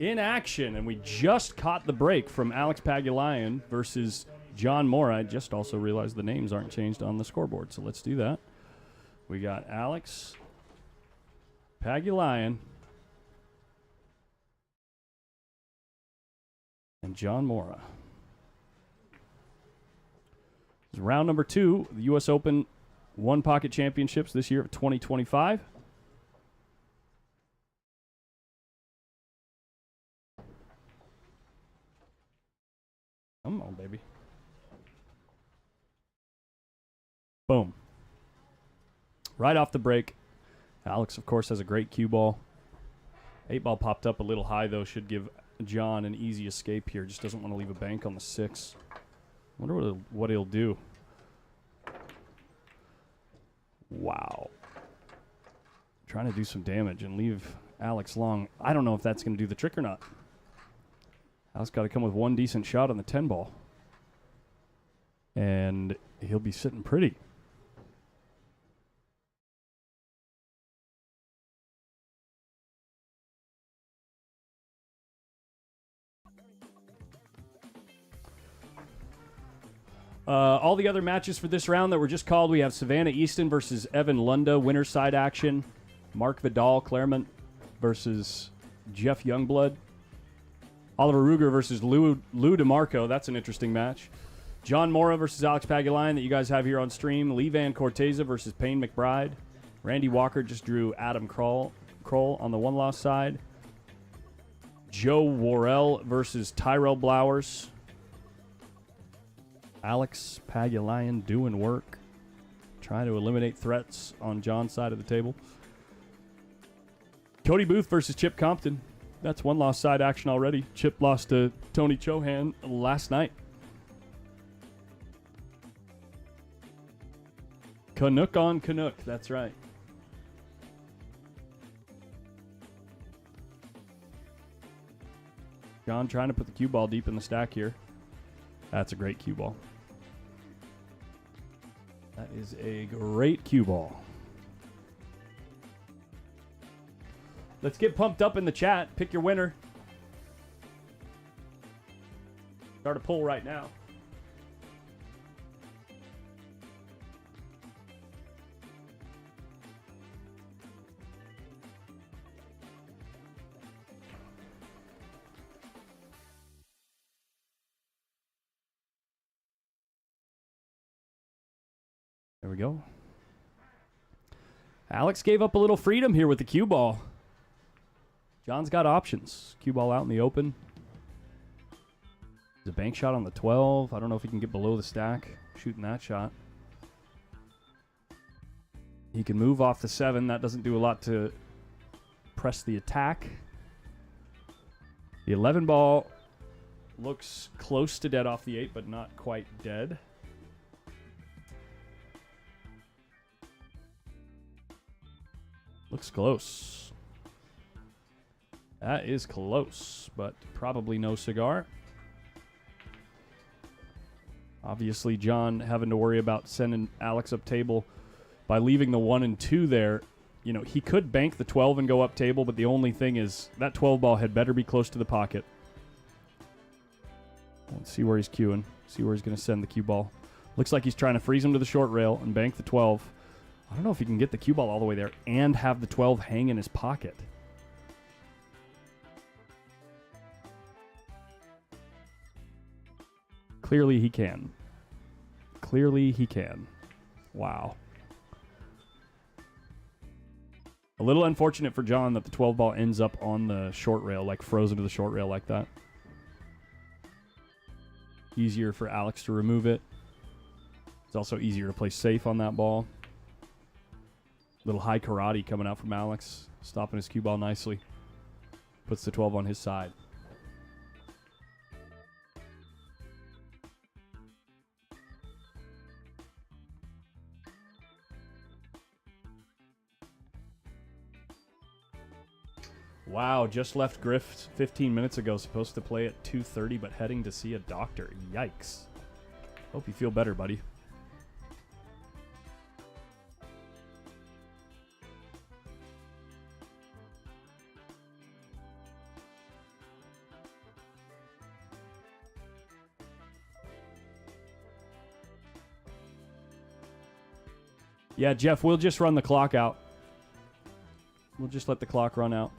in action, and we just caught the break from Alex Pagulayan versus John MORRA. I just also realized the names aren't changed on the scoreboard, so let's do that. We got Alex Pagulayan and John MORRA. This is round number 2, the U.S. Open One Pocket Championships this year of 2025. Come on, baby. Boom. Right off the break. Alex, of course, has a great cue ball. 8-ball popped up a little high, though. Should give John an easy escape here. Just doesn't want to leave a bank on the 6. Wonder what he'll do. Wow. Trying to do some damage and leave Alex long. I don't know if that's going to do the trick or not. Alex got to come with one decent shot on the 10-ball. And he'll be sitting pretty. All the other matches for this round that were just called, we have Savannah Easton versus Evan Lunda, winner side action. Mark Vidal, Claremont versus Jeff Youngblood. Oliver Ruger versus Lou DeMarco. That's an interesting match. John MORRA versus Alex Pagulayan that you guys have here on stream. Lee Van Corteza versus Payne McBride. Randy Walker just drew Adam Kroll on the one-loss side. Joe Worrell versus Tyrell Blowers. Alex Pagulayan doing work. Trying to eliminate threats on John's side of the table. Cody Booth versus Chip Compton. That's one-loss side action already. Chip lost to Tony Chohan last night. Canuck on Canuck. That's right. John trying to put the cue ball deep in the stack here. That's a great cue ball. That is a great cue ball. Let's get pumped up in the chat. Pick your winner. Start a poll right now. There we go. Alex gave up a little freedom here with the cue ball. John's got options. Cue ball out in the open. There's a bank shot on the 12. I don't know if he can get below the stack shooting that shot. He can move off the 7. That doesn't do a lot to press the attack. The 11 ball looks close to dead off the 8, but not quite dead. Looks close. That is close, but probably no cigar. Obviously, John having to worry about sending Alex up table by leaving the 1 and 2 there. You know, he could bank the 12 and go up table, but the only thing is that 12 ball had better be close to the pocket. Let's see where he's cueing. See where he's going to send the cue ball. Looks like he's trying to freeze him to the short rail and bank the 12. I don't know if he can get the cue ball all the way there and have the 12 hang in his pocket. Clearly he can. Clearly he can. Wow. A little unfortunate for John that the 12 ball ends up on the short rail, like frozen to the short rail like that. Easier for Alex to remove it. It's also easier to play safe on that ball. Little high karate coming out from Alex. Stopping his cue ball nicely. Puts the 12 on his side. Wow, just left Griff 15 minutes ago. Supposed to play at 2:30, but heading to see a doctor. Yikes. Hope you feel better, buddy. Yeah, Jeff, we'll just run the clock out. We'll just let the clock run out.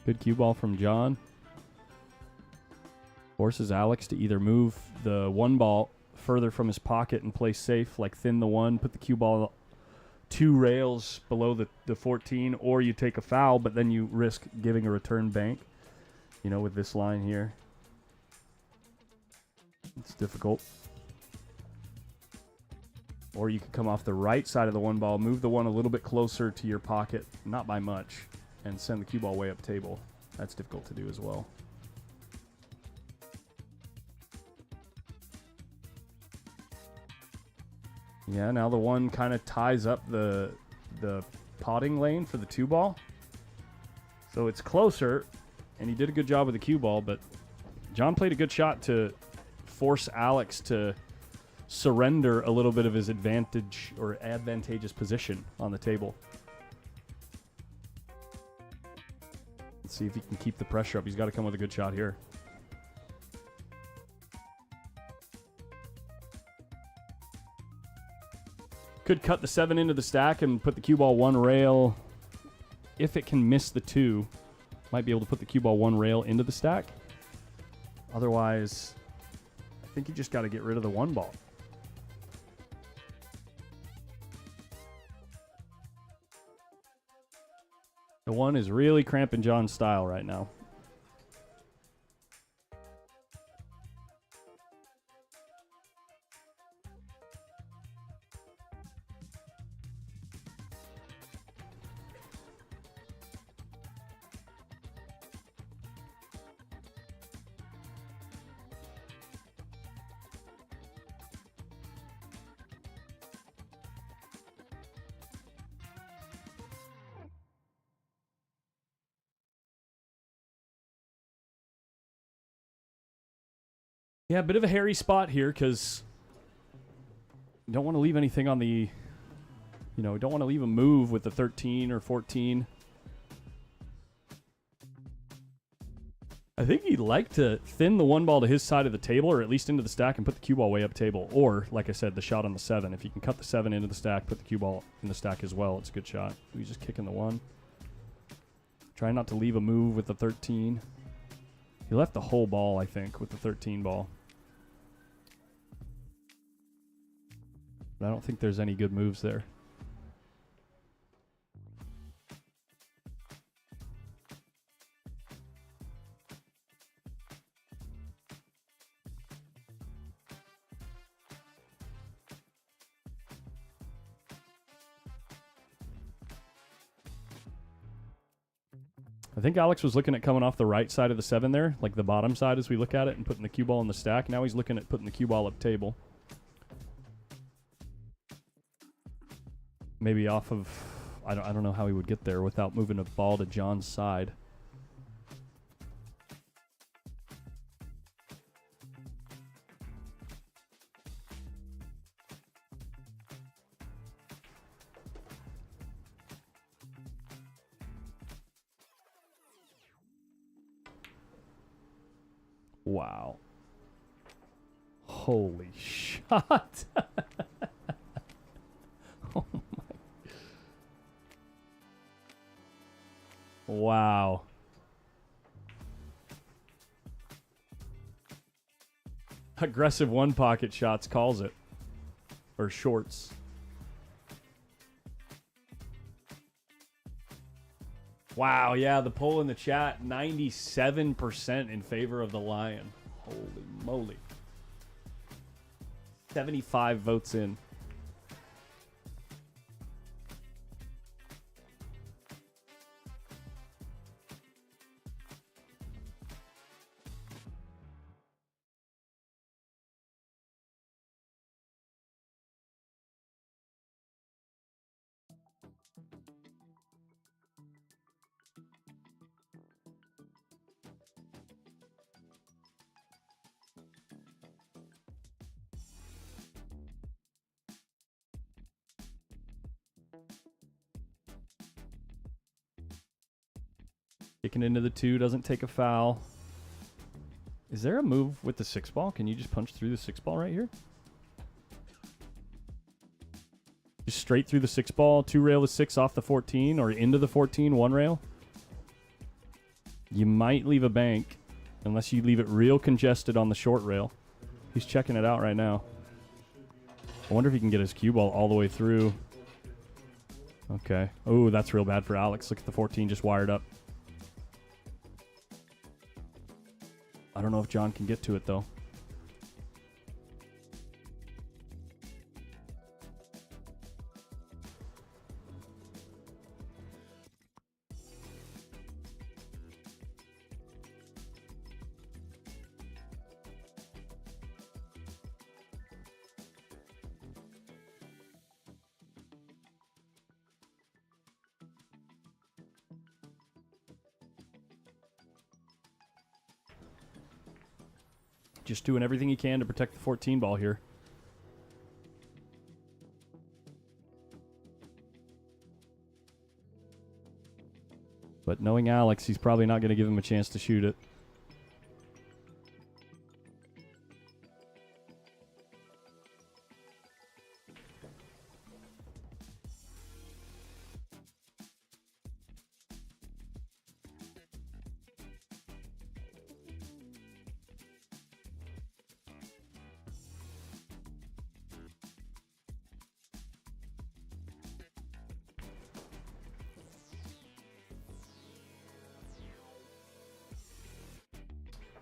Good cue ball from John. Forces Alex to either move the one ball further from his pocket and play safe, like thin the one, put the cue ball 2 rails below the 14, or you take a foul, but then you risk giving a return bank, you know, with this line here. It's difficult. Or you could come off the right side of the one ball, move the one a little bit closer to your pocket, not by much, and send the cue ball way up table. That's difficult to do as well. Yeah, now the one kind of ties up the potting lane for the 2 ball. So it's closer, and he did a good job with the cue ball, but John played a good shot to force Alex to surrender a little bit of his advantage or advantageous position on the table. Let's see if he can keep the pressure up. He's got to come with a good shot here. Could cut the 7 into the stack and put the cue ball 1 rail. If it can miss the 2, might be able to put the cue ball 1 rail into the stack. Otherwise, I think you just got to get rid of the 1 ball. The 1 is really cramping John's style right now. Yeah, a bit of a hairy spot here because you don't want to leave anything on the, you know, don't want to leave a move with the 13 or 14. I think he'd like to thin the 1 ball to his side of the table, or at least into the stack, and put the cue ball way up table. Or, like I said, the shot on the 7. If you can cut the 7 into the stack, put the cue ball in the stack as well, it's a good shot. He's just kicking the 1. Try not to leave a move with the 13. He left the whole ball, I think, with the 13 ball. But I don't think there's any good moves there. I think Alex was looking at coming off the right side of the 7 there, like the bottom side as we look at it, and putting the cue ball in the stack. Now he's looking at putting the cue ball up table. Maybe off of, I don't know how he would get there without moving a ball to John's side. Wow. Holy shot. Oh my. Wow. Aggressive 1 pocket shots calls it. Or shorts. Wow, yeah, the poll in the chat, 97% in favor of the Lion. Holy moly. 75 votes in. Kicking into the 2, doesn't take a foul. Is there a move with the 6 ball? Can you just punch through the 6 ball right here? Just straight through the 6 ball, 2 rail with 6 off the 14, or into the 14, 1 rail? You might leave a bank, unless you leave it real congested on the short rail. He's checking it out right now. I wonder if he can get his cue ball all the way through. Okay. Oh, that's real bad for Alex. Look at the 14 just wired up. I don't know if John can get to it, though. Just doing everything he can to protect the 14 ball here. But knowing Alex, he's probably not going to give him a chance to shoot it.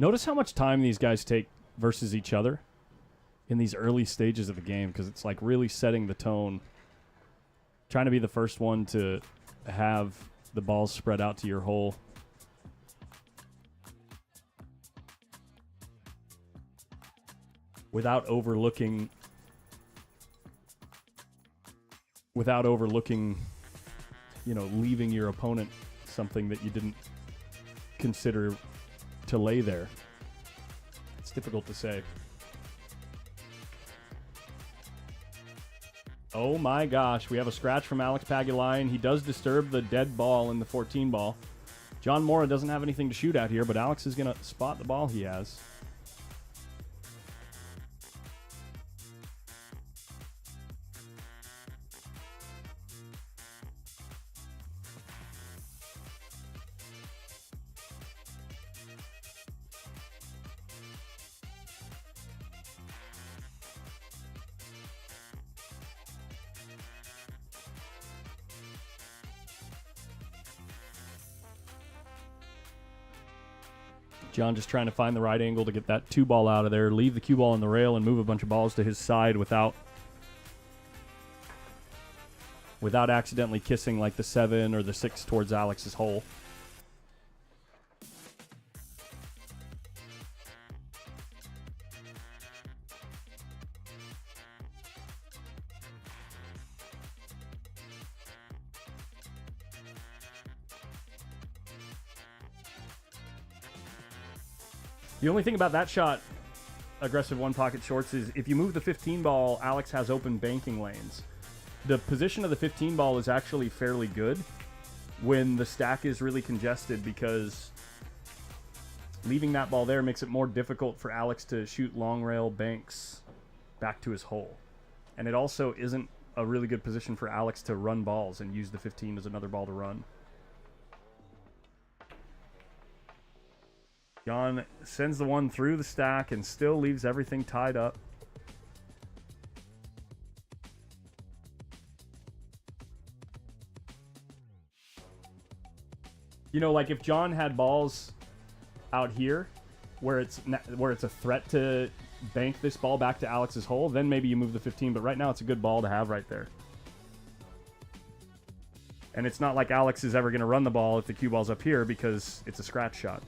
Notice how much time these guys take versus each other in these early stages of the game, because it's like really setting the tone. Trying to be the first one to have the balls spread out to your hole. Without overlooking, you know, leaving your opponent something that you didn't consider to lay there. It's difficult to say. Oh my gosh, we have a scratch from Alex Pagulayan. He does disturb the dead ball in the 14 ball. John Morra doesn't have anything to shoot at here, but Alex is going to spot the ball he has. John just trying to find the right angle to get that 2 ball out of there, leave the cue ball on the rail, and move a bunch of balls to his side without accidentally kissing like the 7 or the 6 towards Alex's hole. The only thing about that shot, aggressive one pocket shorts, is if you move the 15 ball, Alex has open banking lanes. The position of the 15 ball is actually fairly good when the stack is really congested, because leaving that ball there makes it more difficult for Alex to shoot long rail banks back to his hole. And it also isn't a really good position for Alex to run balls and use the 15 as another ball to run. John sends the one through the stack and still leaves everything tied up. You know, like if John had balls out here where it's a threat to bank this ball back to Alex's hole, then maybe you move the 15, but right now it's a good ball to have right there. And it's not like Alex is ever going to run the ball if the cue ball's up here, because it's a scratch shot.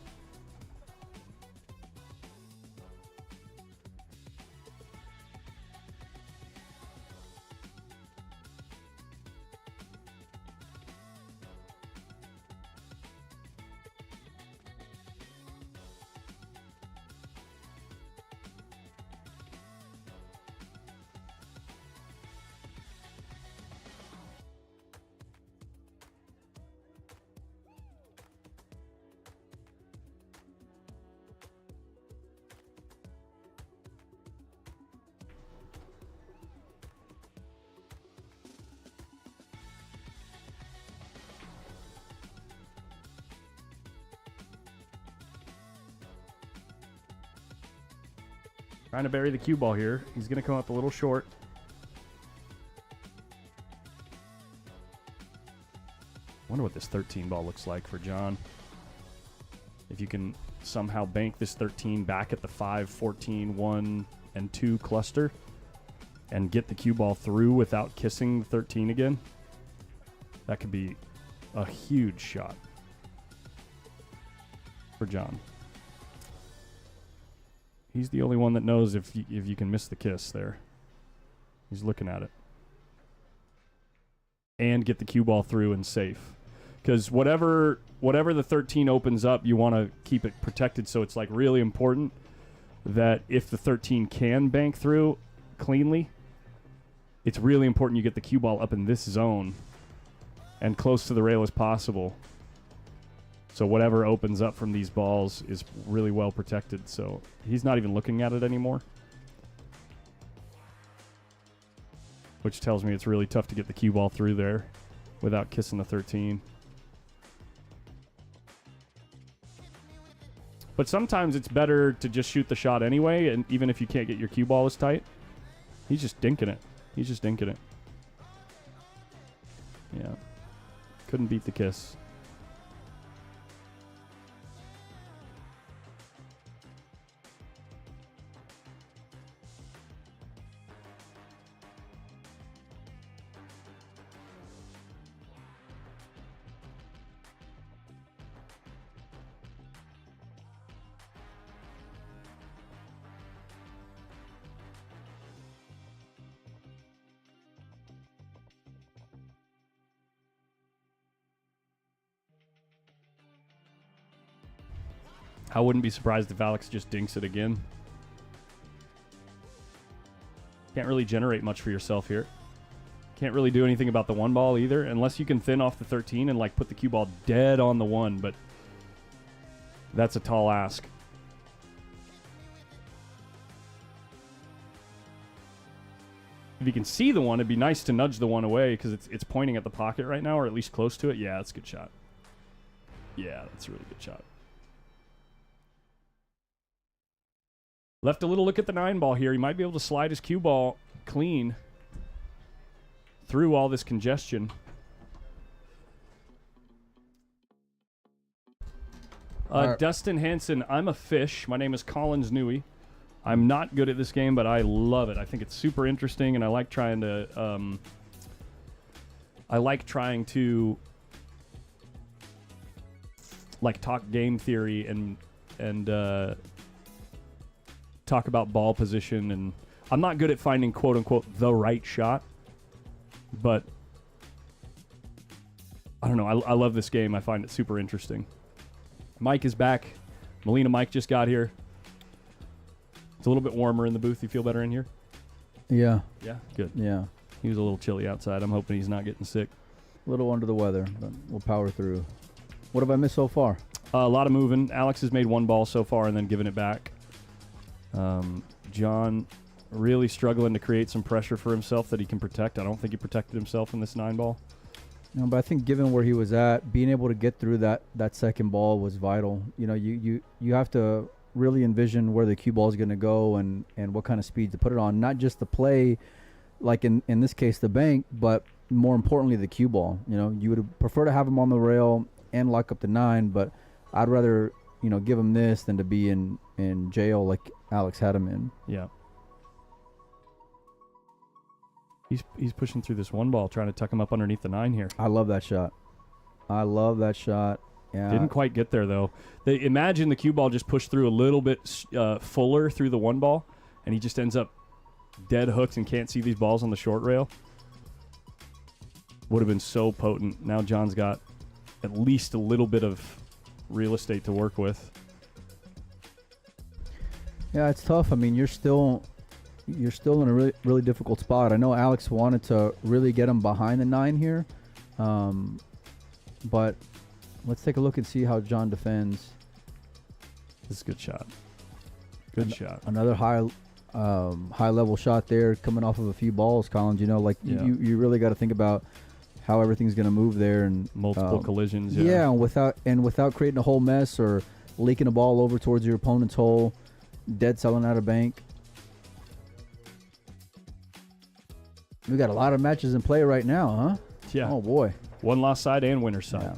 Trying to bury the cue ball here. He's going to come up a little short. Wonder what this 13 ball looks like for John. If you can somehow bank this 13 back at the 5, 14, 1, and 2 cluster and get the cue ball through without kissing the 13 again, that could be a huge shot for John. He's the only one that knows if you can miss the kiss there. He's looking at it. And get the cue ball through and safe. Because whatever the 13 opens up, you want to keep it protected. So it's like really important that if the 13 can bank through cleanly, it's really important you get the cue ball up in this zone and close to the rail as possible. So whatever opens up from these balls is really well protected. So he's not even looking at it anymore, which tells me it's really tough to get the cue ball through there without kissing the 13. But sometimes it's better to just shoot the shot anyway, and even if you can't get your cue ball as tight. He's just dinking it. He's just dinking it. Yeah. Couldn't beat the kiss. I wouldn't be surprised if Alex just dinks it again. Can't really generate much for yourself here. Can't really do anything about the 1 ball either, unless you can thin off the 13 and like put the cue ball dead on the 1, but that's a tall ask. If you can see the 1, it'd be nice to nudge the 1 away because it's pointing at the pocket right now, or at least close to it. Yeah, that's a good shot. Yeah, that's a really good shot. Left a little look at the 9 ball here. He might be able to slide his cue ball clean through all this congestion. Dustin Hansen, I'm a fish. My name is Collins Newey. I'm not good at this game, but I love it. I think it's super interesting, and I like trying to like talk game theory and talk about ball position, and I'm not good at finding quote unquote the right shot, but I don't know. I love this game. I find it super interesting. Mike is back. Molina Mike just got here. It's a little bit warmer in the booth. You feel better in here? Yeah. Yeah? Good. Yeah. He was a little chilly outside. I'm hoping he's not getting sick. A little under the weather, but we'll power through. What have I missed so far? A lot of moving. Alex has made 1 ball so far and then given it back. John really struggling to create some pressure for himself that he can protect. I don't think he protected himself in this 9 ball. No, but I think given where he was at, being able to get through that second ball was vital. You know, you have to really envision where the cue ball is going to go and what kind of speed to put it on. Not just the play, like in this case, the bank, but more importantly, the cue ball. You know, you would prefer to have him on the rail and lock up the 9, but I'd rather, you know, give him this than to be in jail like Alex had him in. Yeah. He's pushing through this 1 ball, trying to tuck him up underneath the 9 here. I love that shot. I love that shot. Yeah. Didn't quite get there, though. Imagine the cue ball just pushed through a little bit fuller through the 1 ball, and he just ends up dead hooked and can't see these balls on the short rail. Would have been so potent. Now John's got at least a little bit of real estate to work with. Yeah, it's tough. I mean, you're still in a really, really difficult spot. I know Alex wanted to really get him behind the 9 here, but let's take a look and see how John defends. This is a good shot. Good shot. Another high level shot there, coming off of a few balls, Collins. You know, like you really got to think about how everything's going to move there, and multiple collisions. Yeah, and without creating a whole mess or leaking a ball over towards your opponent's hole, dead selling out of bank. We got a lot of matches in play right now, huh? Yeah. Oh, boy. One lost side and winner side. Yeah.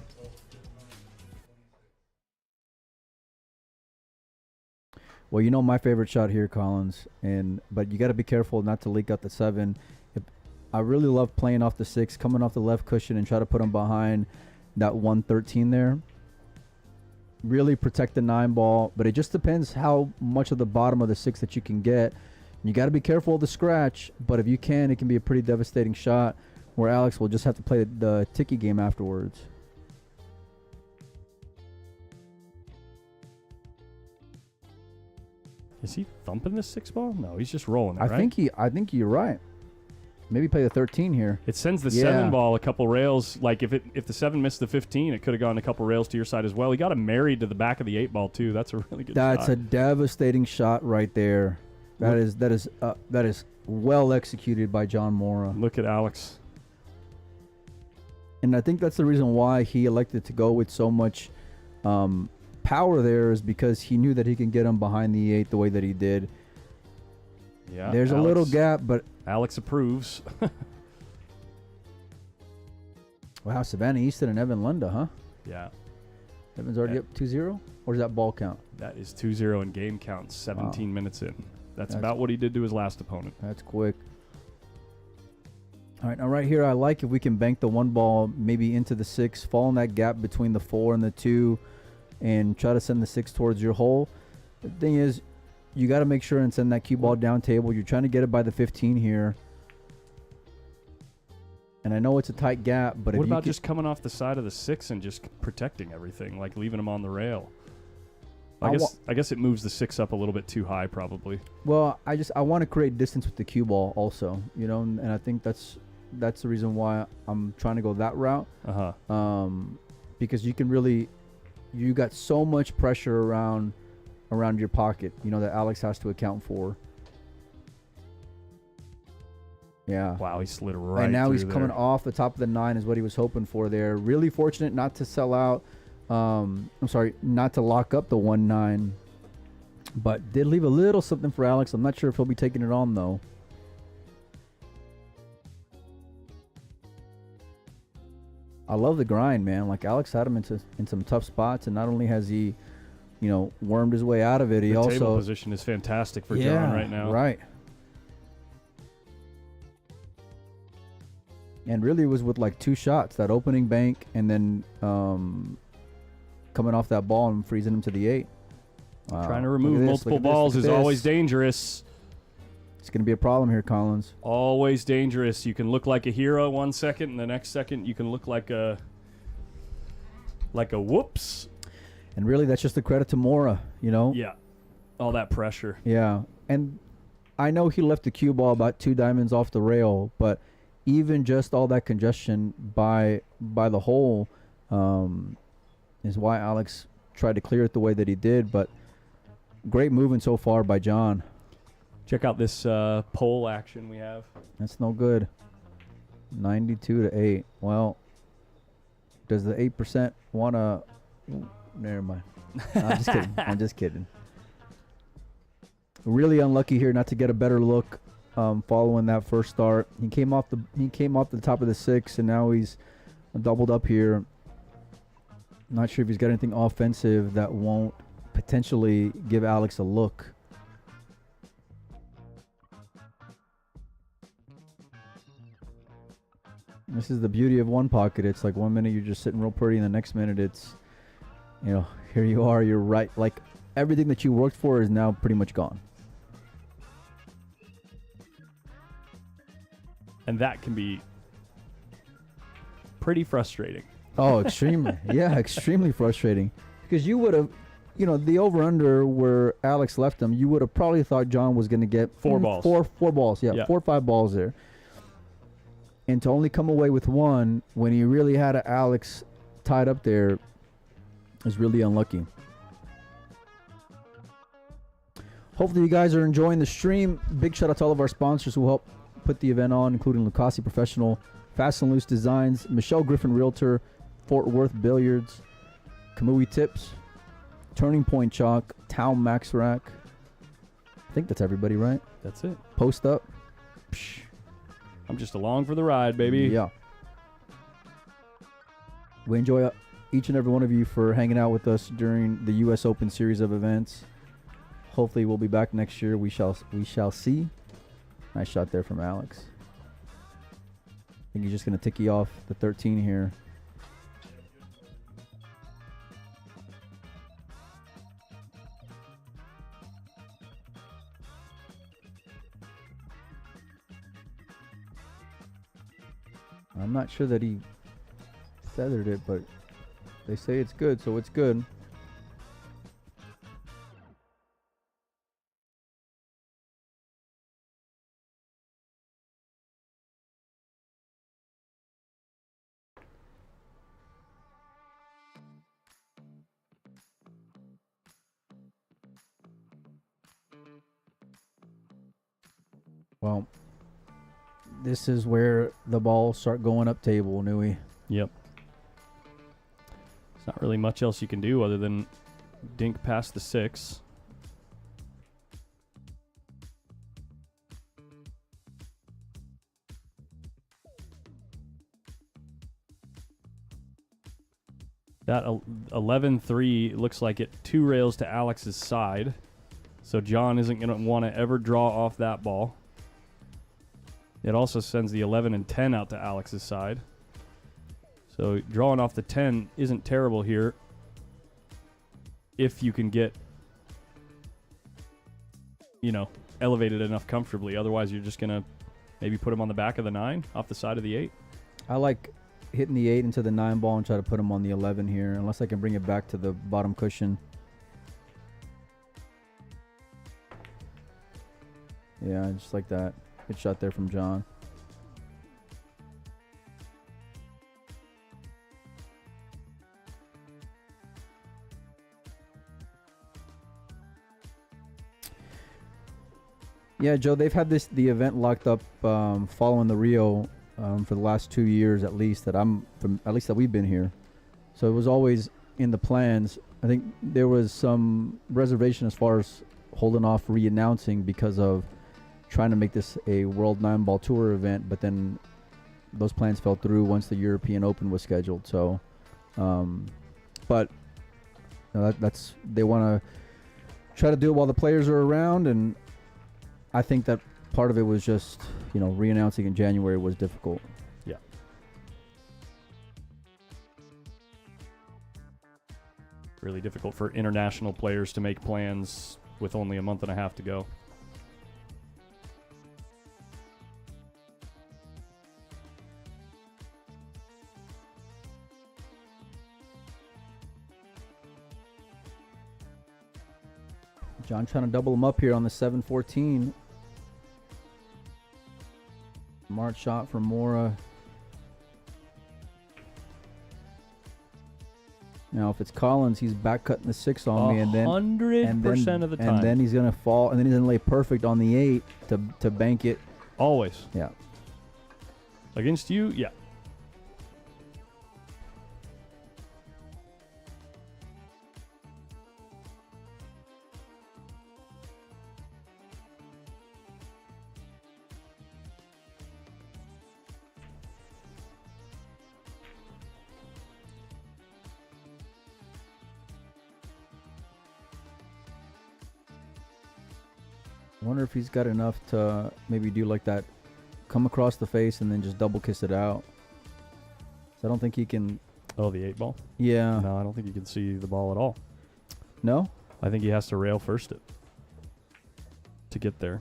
Well, you know my favorite shot here, Collins, but you got to be careful not to leak out the 7. I really love playing off the 6, coming off the left cushion and try to put him behind that 113 there. Really protect the 9 ball, but it just depends how much of the bottom of the 6 that you can get. You got to be careful of the scratch, but if you can, it can be a pretty devastating shot where Alex will just have to play the ticky game afterwards. Is he thumping this 6 ball? No, he's just rolling it, I right? think you're right. Maybe play the 13 here. It sends the 7 ball a couple rails. Like if the 7 missed the 15, it could have gone a couple rails to your side as well. He got him married to the back of the 8 ball too. That's a really good shot. That's a devastating shot right there. That is well executed by John Morra. Look at Alex. And I think that's the reason why he elected to go with so much power there, is because he knew that he can get him behind the 8 the way that he did. Yeah. There's a little gap, but Alex approves. wow, Savannah Easton and Evan Lunda, huh? Yeah. Evan's already up 2-0? Or is that ball count? That is 2-0 in game count, 17 minutes in. That's about what he did to his last opponent. That's quick. All right, now right here, I like if we can bank the 1 ball maybe into the 6, fall in that gap between the 4 and the 2, and try to send the 6 towards your hole. The thing is, you got to make sure and send that cue ball down table. You're trying to get it by the 15 here. And I know it's a tight gap, but what about just coming off the side of the 6 and just protecting everything, like leaving him on the rail? I guess it moves the 6 up a little bit too high, probably. Well, I want to create distance with the cue ball also, you know, and I think that's the reason why I'm trying to go that route. Because you can really, you got so much pressure around your pocket, you know, that Alex has to account for. Yeah. Wow, he slid right. And now he's there. coming off the top of the 9 is what he was hoping for there. Really fortunate not to sell out. Not to lock up the 1-9, but did leave a little something for Alex. I'm not sure if he'll be taking it on though. I love the grind, man. Like Alex had him in some tough spots, and not only has he, you know, wormed his way out of it, he also table position is fantastic for John right now. Right. And really, it was with like 2 shots, that opening bank, and then coming off that ball and freezing him to the 8. Wow. Trying to remove multiple balls is always dangerous. It's going to be a problem here, Collins. Always dangerous. You can look like a hero 1 second, and the next second you can look like a whoops. And really, that's just a credit to Morra, you know? Yeah. All that pressure. Yeah. And I know he left the cue ball about 2 diamonds off the rail, but even just all that congestion by the hole is why Alex tried to clear it the way that he did. But great moving so far by John. Check out this pole action we have. That's no good. 92-8. Well, does the 8% want to... Never mind. No, I'm just kidding. I'm just kidding. Really unlucky here not to get a better look following that first start. He came off the top of the 6, and now he's doubled up here. Not sure if he's got anything offensive that won't potentially give Alex a look. This is the beauty of one pocket. It's like 1 minute you're just sitting real pretty, and the next minute it's, you know, here you are, you're right. Like everything that you worked for is now pretty much gone. And that can be pretty frustrating. Oh, extremely. Yeah, extremely frustrating. Because you would have, you know, the over-under where Alex left him, you would have probably thought John was going to get 4 balls. Four balls, yeah, 4 or 5 balls there. And to only come away with 1 when he really had Alex tied up there is really unlucky. Hopefully you guys are enjoying the stream. Big shout out to all of our sponsors who help put the event on, including Lucasi Professional, Fast and Loose Designs, Michelle Griffin Realtor, Fort Worth Billiards, Kamui Tips, Turning Point Chalk, Town Max Rack. I think that's everybody, right? That's it. Post Up. I'm just along for the ride, baby. Yeah. We enjoy each and every one of you for hanging out with us during the U.S. Open series of events. Hopefully we'll be back next year. We shall see. Nice shot there from Alex. I think he's just going to tick you off the 13 here. I'm not sure that he feathered it, but they say it's good, so it's good. Well, this is where the balls start going up table, Nui. Yep. There's not really much else you can do other than dink past the 6. That 11-3 looks like it 2 rails to Alex's side. So John isn't going to want to ever draw off that ball. It also sends the 11 and 10 out to Alex's side. So drawing off the 10 isn't terrible here if you can get, elevated enough comfortably. Otherwise, you're just going to maybe put him on the back of the 9 off the side of the 8. I like hitting the 8 into the 9 ball and try to put him on the 11 here, unless I can bring it back to the bottom cushion. Yeah, just like that. Good shot there from John. Yeah, Joe, they've had the event locked up following the Rio for the last 2 years at least that we've been here. So it was always in the plans. I think there was some reservation as far as holding off re-announcing because of trying to make this a World 9-Ball Tour event, but then those plans fell through once the European Open was scheduled. So, but that's they want to try to do it while the players are around, and I think that part of it was just, re-announcing in January was difficult. Yeah. Really difficult for international players to make plans with only a month and a half to go. John trying to double him up here on the 7-14. Smart shot from MORRA. Now, if it's Collins, he's back cutting the 6 on me, and then 100% of the time. And then he's gonna fall, and then he's gonna lay perfect on the 8 to bank it. Always. Yeah. Against you, yeah. I wonder if he's got enough to maybe do like that, come across the face and then just double kiss it out. So I don't think he can. Oh, the 8 ball? Yeah. No, I don't think you can see the ball at all. No? I think he has to rail first it to get there.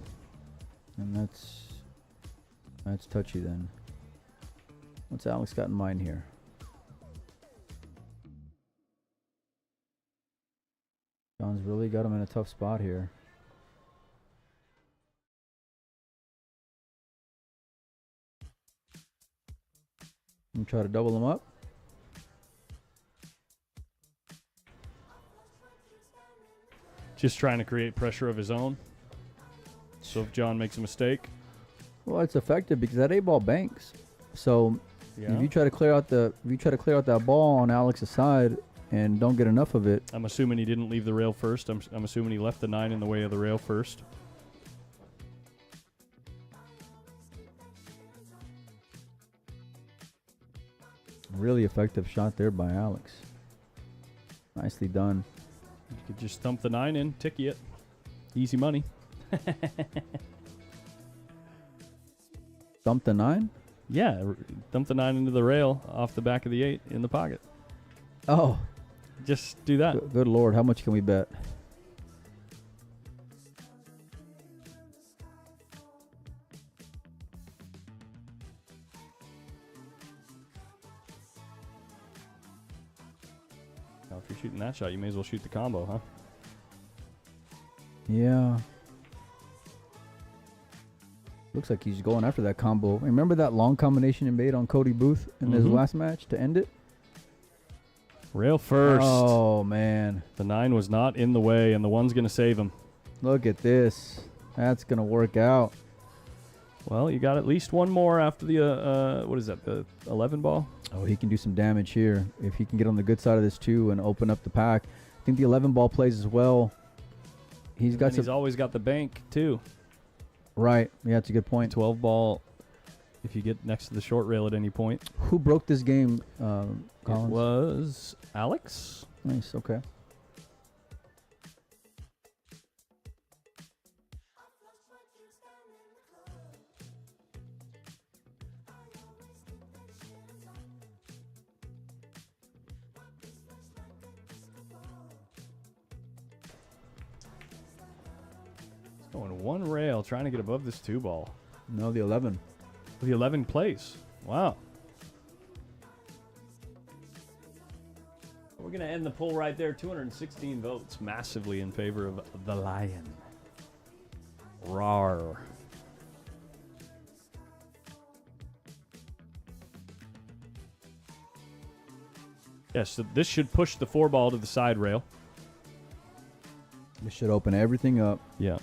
And that's touchy then. What's Alex got in mind here? John's really got him in a tough spot here. And try to double him up. Just trying to create pressure of his own. So if John makes a mistake. Well, it's effective because that 8 ball banks. So Yeah. if you try to clear out that ball on Alex's side and don't get enough of it. I'm assuming he didn't leave the rail first. I'm assuming he left the 9 in the way of the rail first. Really effective shot there by Alex. Nicely done. You could just thump the 9 in, ticky it. Easy money. Thump the 9? Yeah, dump the 9 into the rail off the back of the 8 in the pocket. Oh. Just do that. Good Lord. How much can we bet? Now, if you're shooting that shot, you may as well shoot the combo, huh? Yeah. Looks like he's going after that combo. Remember that long combination he made on Cody Booth in his last match to end it? Rail first. Oh, man. The 9 was not in the way, and the 1's going to save him. Look at this. That's going to work out. Well, you got at least one more after the, what is that, the 11 ball? Oh, he can do some damage here. If he can get on the good side of this, too, and open up the pack. I think the 11 ball plays as well. He's always got the bank, too. Right. Yeah, that's a good point. 12 ball, if you get next to the short rail at any point. Who broke this game, Collins? It was Alex. Nice, okay. Going one rail, trying to get above this 2 ball. No, the 11. The 11 plays. Wow. We're going to end the poll right there. 216 votes, massively in favor of the Lion. Rawr. Yes, so this should push the 4 ball to the side rail. This should open everything up. Yeah.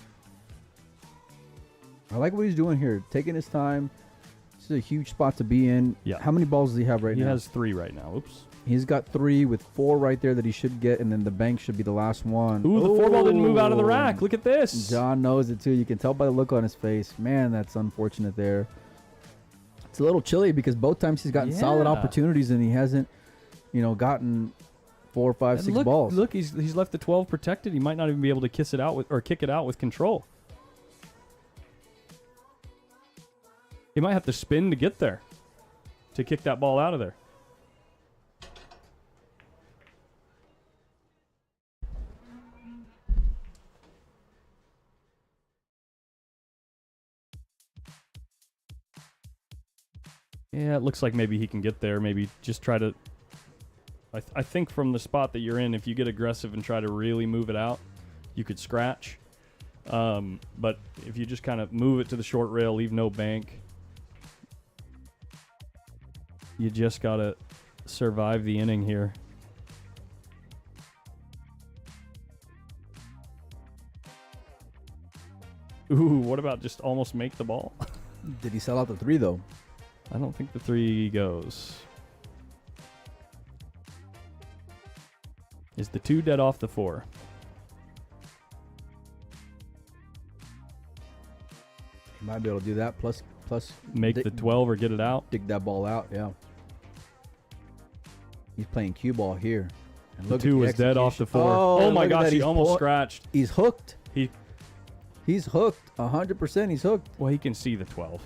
I like what he's doing here. Taking his time. This is a huge spot to be in. Yeah. How many balls does he have right now? He has 3 right now. Oops. He's got 3 with 4 right there that he should get, and then the bank should be the last one. Ooh, the 4 ball didn't move out of the rack. Look at this. John knows it, too. You can tell by the look on his face. Man, that's unfortunate there. It's a little chilly because both times he's gotten solid opportunities, and he hasn't, gotten 4, 5, 6 balls. Look, he's left the 12 protected. He might not even be able to kick it out with control. He might have to spin to get there, to kick that ball out of there. Yeah, it looks like maybe he can get there. Maybe just try to... I think from the spot that you're in, if you get aggressive and try to really move it out, you could scratch. But if you just kind of move it to the short rail, leave no bank, you just got to survive the inning here. Ooh, what about just almost make the ball? Did he sell out the 3, though? I don't think the 3 goes. Is the 2 dead off the 4? He might be able to do that, plus make the 12 or get it out. Dig that ball out, yeah. He's playing cue ball here. And the 2 was dead off the 4. Oh my gosh, he almost scratched. He's hooked. He's hooked. 100% he's hooked. Well, he can see the 12.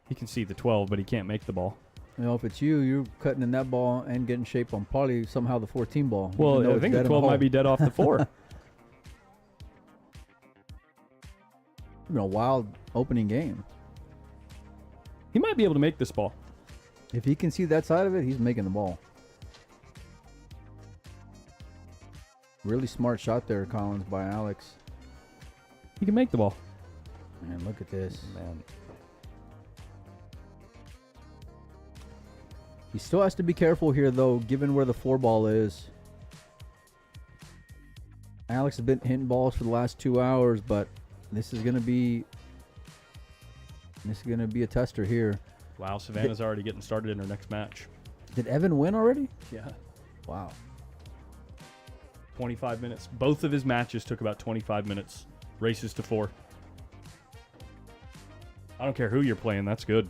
He can see the 12, but he can't make the ball. If it's you're cutting in that ball and getting shape on probably somehow the 14 ball. Well, I think the 12 might be dead off the 4. A wild opening game. He might be able to make this ball. If he can see that side of it, he's making the ball. Really smart shot there, Collins, by Alex. He can make the ball. Man, look at this. Man. He still has to be careful here, though, given where the 4 ball is. Alex has been hitting balls for the last 2 hours, but this is gonna be a tester here. Wow, Savannah's already getting started in her next match. Did Evan win already? Yeah. Wow. 25 minutes. Both of his matches took about 25 minutes. Races to 4. I don't care who you're playing. That's good.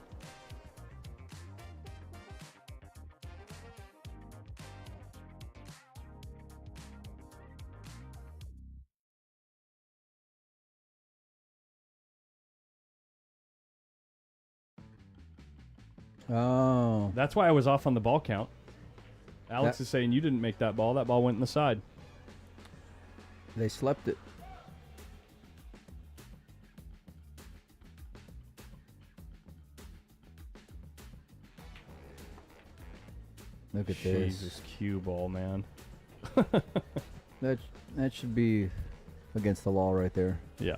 Oh. That's why I was off on the ball count. Alex That- is saying you didn't make that ball. That ball went in the side. They slept it. Look at this. Jesus, cue ball, man. That should be against the law right there. Yeah.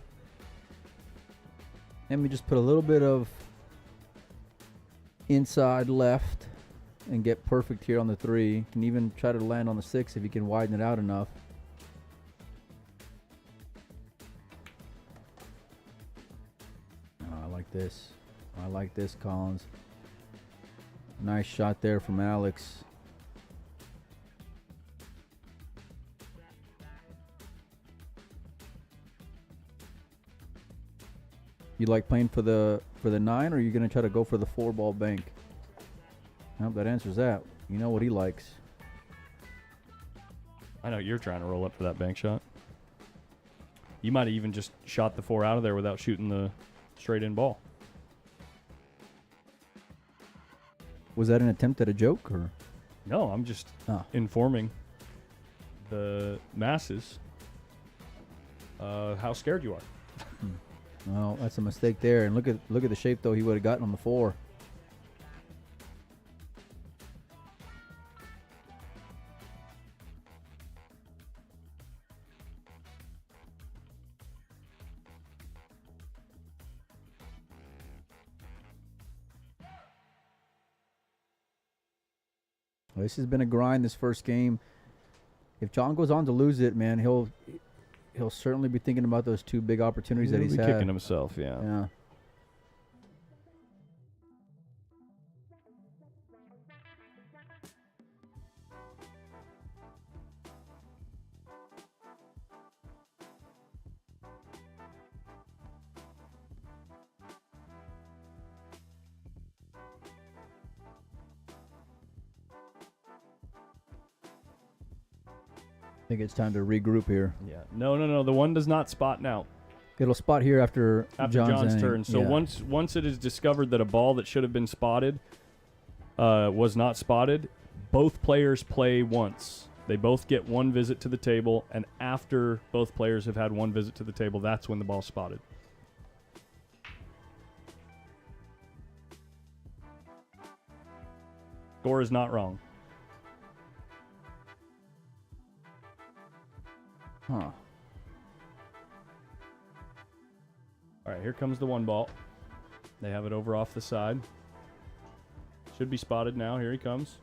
Let me just put a little bit of inside left and get perfect here on the 3. Can even try to land on the 6 if you can widen it out enough. Oh, I like this. I like this, Collins. Nice shot there from Alex. You like playing for the 9, or are you gonna try to go for the 4-ball bank? Nope, that answers that. You know what he likes. I know you're trying to roll up for that bank shot. You might have even just shot the 4 out of there without shooting the straight in ball. Was that an attempt at a joke, or? No, I'm just informing the masses how scared you are. Well, that's a mistake there. And look at the shape though he would have gotten on the 4. Well, this has been a grind this first game. If John goes on to lose it, man, he'll certainly be thinking about those 2 big opportunities that he's He'll be had. kicking himself, yeah. Yeah. I think it's time to regroup here. Yeah. No. The one does not spot now. It'll spot here after John's inning. turn. So Yeah. once it is discovered that a ball that should have been spotted was not spotted, both players play once. They both get 1 visit to the table, and after both players have had 1 visit to the table, that's when the ball's spotted. Score is not wrong. Huh. All right, here comes the 1 ball. They have it over off the side. Should be spotted now. Here he comes.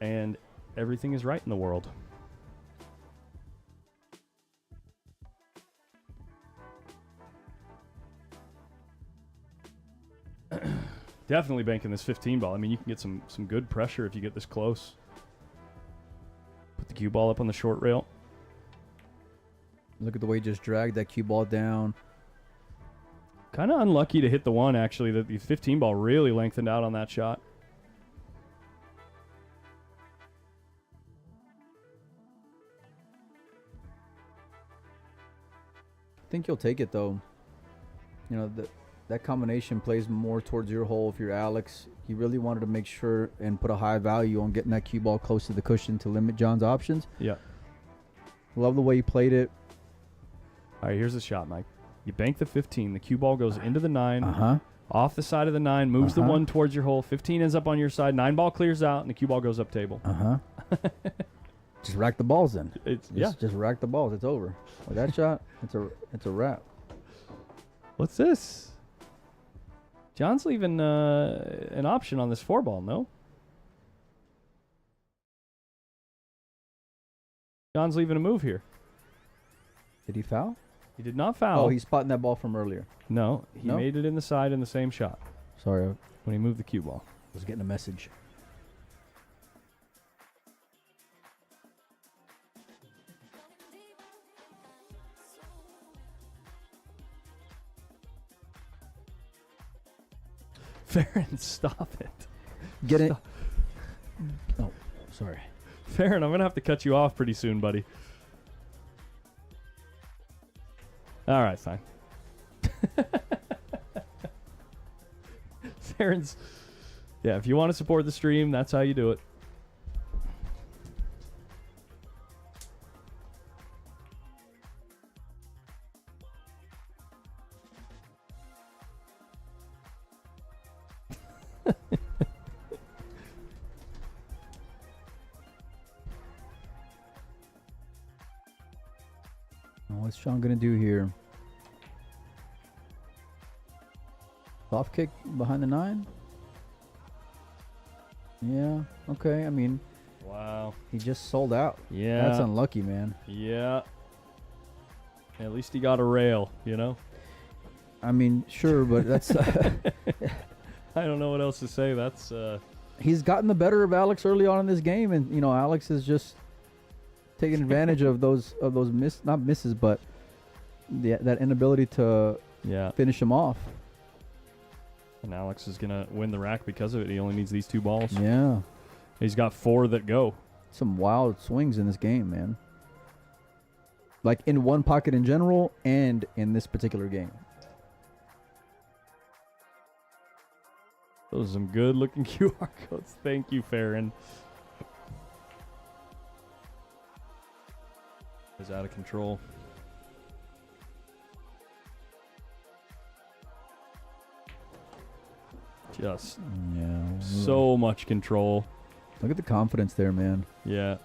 And everything is right in the world. Definitely banking this 15 ball. I mean, you can get some good pressure if you get this close. Put the cue ball up on the short rail. Look at the way he just dragged that cue ball down. Kind of unlucky to hit the 1, actually. The 15 ball really lengthened out on that shot. I think you'll take it though. You know, that combination plays more towards your hole if you're Alex. He really wanted to make sure and put a high value on getting that cue ball close to the cushion to limit John's options. Yeah. Love the way he played it. All right, here's the shot, Mike. You bank the 15. The cue ball goes into the 9. Uh-huh. Off the side of the 9, moves the 1 towards your hole. 15 ends up on your side. 9 ball clears out, and the cue ball goes up table. Uh-huh. Just rack the balls in. Just rack the balls. It's over. With that shot, it's a wrap. What's this? John's leaving an option on this 4 ball, no? John's leaving a move here. Did he foul? He did not foul. Oh, he's spotting that ball from earlier. No, he No? made it in the side in the same shot Sorry, I when he moved the cue ball. was getting a message. Farron, stop it. Get it. Oh, sorry. Farron, I'm going to have to cut you off pretty soon, buddy. All right, fine. Farron's Yeah, if you want to support the stream, that's how you do it. What's Sean gonna do here? Soft kick behind the 9? Yeah, okay. I mean, Wow. he just sold out. Yeah. That's unlucky, man. Yeah. At least he got a rail, you know? I mean, sure, but that's I don't know what else to say. That's he's gotten the better of Alex early on in this game, and you know, Alex is just taking advantage of those not misses, but that inability to finish him off. And Alex is going to win the rack because of it. He only needs these 2 balls. Yeah. He's got 4 that go. Some wild swings in this game, man. Like in one pocket in general and in this particular game. Those are some good looking QR codes. Thank you, Farron. Is out of control. Just so much control. Look at the confidence there, man. Yeah.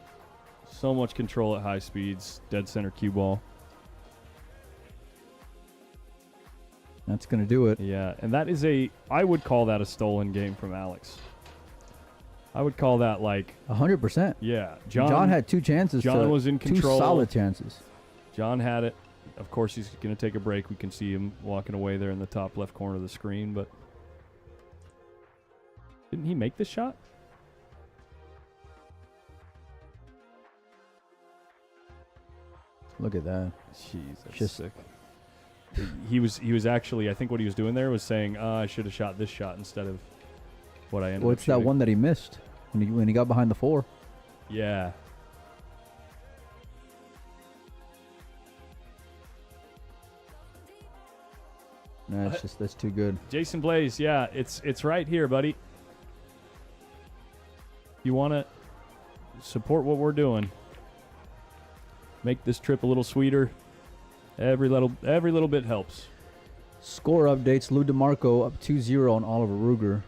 So much control at high speeds. Dead center cue ball. That's going to do it. Yeah, and that is I would call that a stolen game from Alex. I would call that like 100%. Yeah. John had 2 chances. John was in control. 2 solid chances. John had it. Of course, he's going to take a break. We can see him walking away there in the top left corner of the screen, but didn't he make this shot? Look at that. Jeez, that's Just sick. He was actually, I think what he was doing there was saying, I should have shot this shot instead of what I ended up Well, it's that shooting. one that he missed when he got behind the 4. Yeah. No, that's too good. Jason Blaze, yeah, it's right here, buddy. You want to support what we're doing. Make this trip a little sweeter. Every little bit helps. Score updates: Lou DeMarco up 2-0 on Oliver Ruger.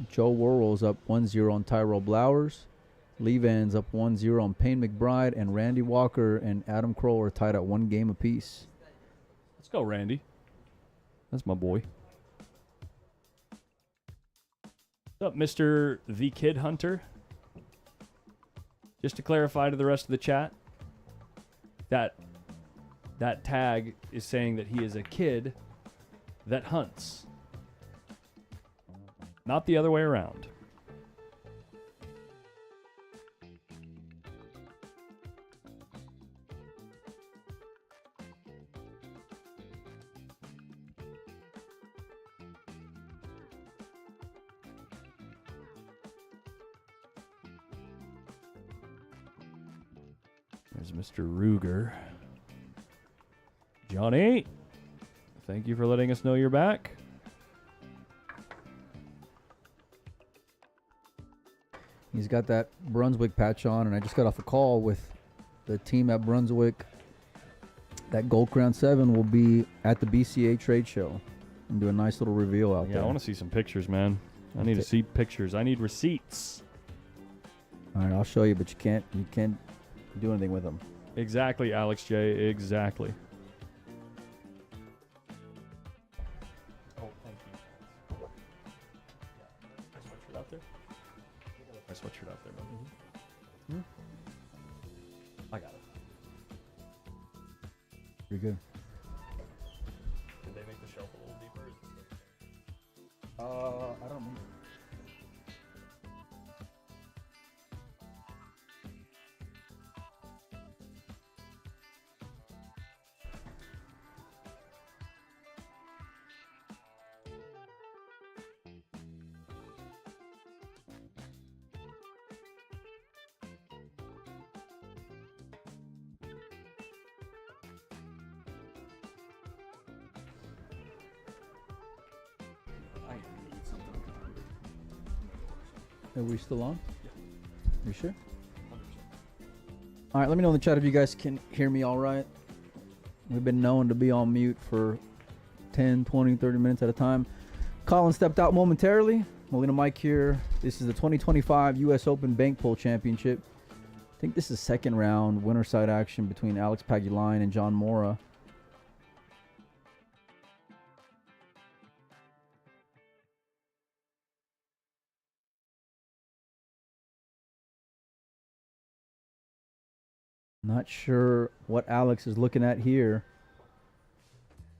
Joe Worrell's up 1-0 on Tyrell Blowers. Lee Van's up 1-0 on Payne McBride, and Randy Walker and Adam Kroll are tied at 1 game apiece. Let's go, Randy. That's my boy. What's up, Mr. The Kid Hunter? Just to clarify to the rest of the chat, that tag is saying that he is a kid that hunts. Not the other way around. There's Mr. Ruger. Johnny, thank you for letting us know you're back. He's got that Brunswick patch on, and I just got off a call with the team at Brunswick. That Gold Crown 7 will be at the BCA trade show and do a nice little reveal out there. Yeah, I want to see some pictures, man. I need to see pictures. I need receipts. All right, I'll show you, but you can't do anything with them. Exactly, Alex J. Exactly. Oh, thank you. Nice sweatshirt out there. Nice sweatshirt out there, man. I got it. Pretty good. Did they make the shelf a little deeper? I don't know. I need something. Are we still on? Yeah. You sure? 100%. All right, let me know in the chat if you guys can hear me all right. We've been known to be on mute for 10, 20, 30 minutes at a time. Colin stepped out momentarily. Molina Mike here. This is the 2025 U.S. Open Bank Pull Championship. I think this is second round winner side action between Alex PAGULAYAN and John MORRA. Not sure what Alex is looking at here.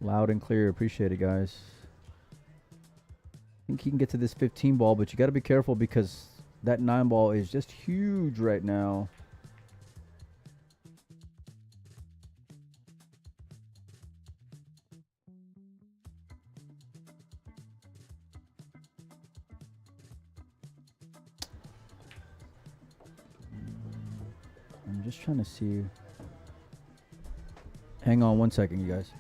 Loud and clear. Appreciate it, guys. I think he can get to this 15 ball, but you got to be careful because that 9 ball is just huge right now. I'm just trying to see. Hang on one second, you guys.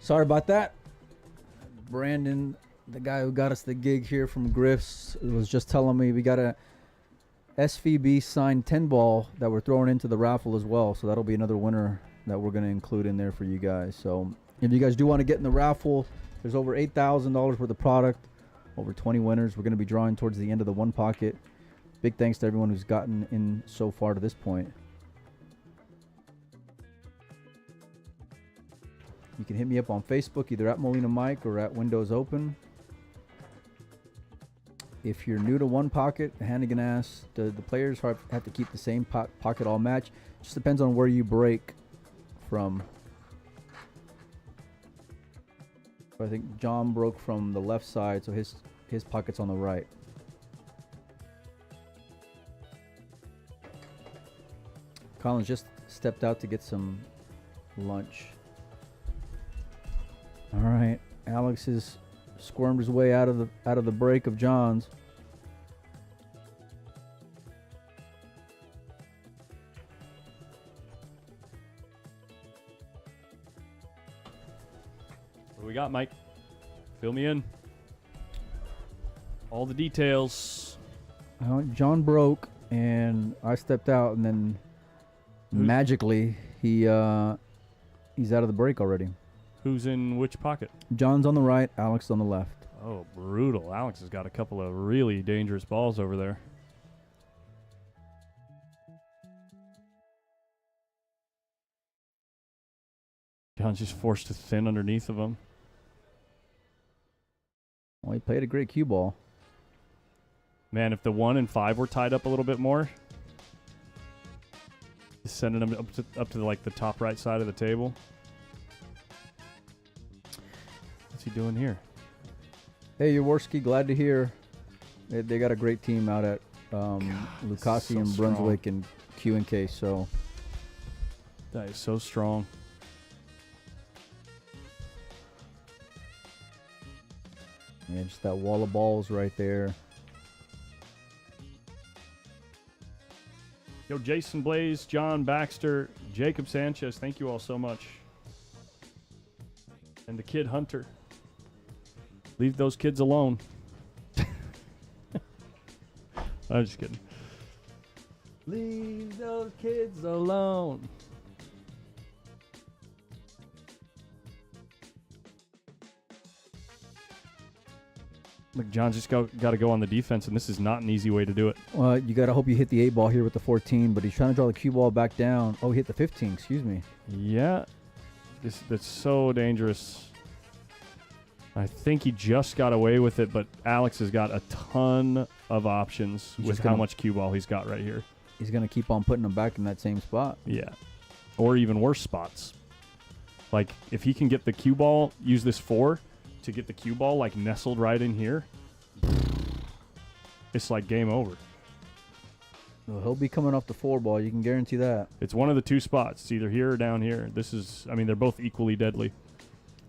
Sorry about that. Brandon, the guy who got us the gig here from Griff's, was just telling me we got a SVB signed 10 ball that we're throwing into the raffle as well. So that'll be another winner that we're going to include in there for you guys. So if you guys do want to get in the raffle, there's over $8,000 worth of product, over 20 winners. We're going to be drawing towards the end of the one pocket. Big thanks to everyone who's gotten in so far to this point. You can hit me up on Facebook, either at Molina Mike or at Windows Open. If you're new to one pocket, Hannigan asks, the players have to keep the same pocket all match? Just depends on where you break from. I think John broke from the left side, so his pocket's on the right. Collins just stepped out to get some lunch. All right, Alex has squirmed his way out of the break of John's. What do we got, Mike? Fill me in. All the details. John broke, and I stepped out, and then magically he's out of the break already. Who's in which pocket? John's on the right, Alex on the left. Oh, brutal. Alex has got a couple of really dangerous balls over there. John's just forced to thin underneath of him. Well, he played a great cue ball. Man, if the 1 and 5 were tied up a little bit more, just sending him up to like the top right side of the table. What's he doing here? Hey, Jaworski, glad to hear. They got a great team out at Lucasi so and Brunswick and Q&K, so. That is so strong. Yeah, just that wall of balls right there. Yo, Jason Blaze, John Baxter, Jacob Sanchez, thank you all so much. And the kid Hunter. Leave those kids alone. I'm just kidding. Leave those kids alone. Look, John's just got to go on the defense, and this is not an easy way to do it. You got to hope you hit the 8 ball here with the 14, but he's trying to draw the cue ball back down. Oh, he hit the 15, excuse me. Yeah. That's so dangerous. I think he just got away with it, but Alex has got a ton of options with how much cue ball he's got right here. He's going to keep on putting them back in that same spot. Yeah. Or even worse spots. Like, if he can get the cue ball, use this 4 to get the cue ball, like, nestled right in here, it's like game over. Well, he'll be coming off the 4 ball. You can guarantee that. It's one of the two spots. It's either here or down here. This is, I mean, they're both equally deadly.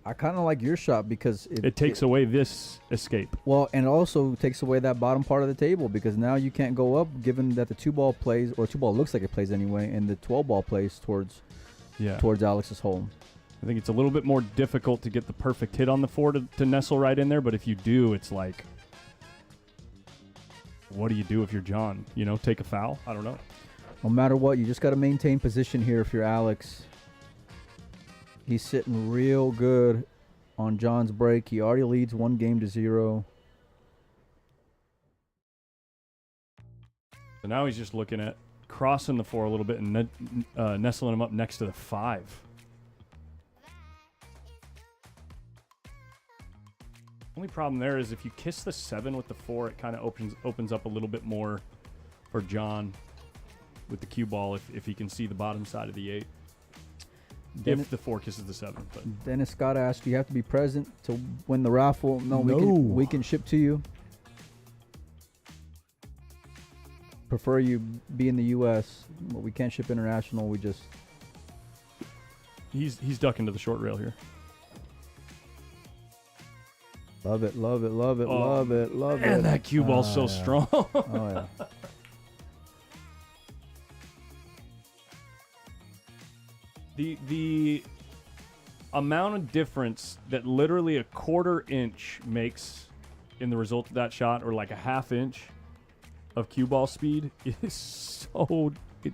I kind of like your shot because it takes away this escape. Well, and it also takes away that bottom part of the table because now you can't go up given that the 2 ball plays, or 2 ball looks like it plays anyway, and the 12 ball plays towards Alex's hole. I think it's a little bit more difficult to get the perfect hit on the 4 to nestle right in there, but if you do, it's like, what do you do if you're John? You know, take a foul? I don't know. No matter what, you just got to maintain position here if you're Alex. He's sitting real good on John's break. He already leads 1-0. So now he's just looking at crossing the 4 a little bit and nestling him up next to the 5. Only problem there is if you kiss the 7 with the 4, it kind of opens up a little bit more for John with the cue ball if he can see the bottom side of the 8. If the 4 kisses the 7. But Dennis Scott asked, you have to be present to win the raffle. No. We can ship to you. Prefer you be in the U.S., but we can't ship international. We just... He's ducking to the short rail here. Love it, love it, love it, love it, love it. And that cue ball's so strong. Oh, yeah. The amount of difference that literally a 1/4 inch makes in the result of that shot, or like a 1/2 inch of cue ball speed, is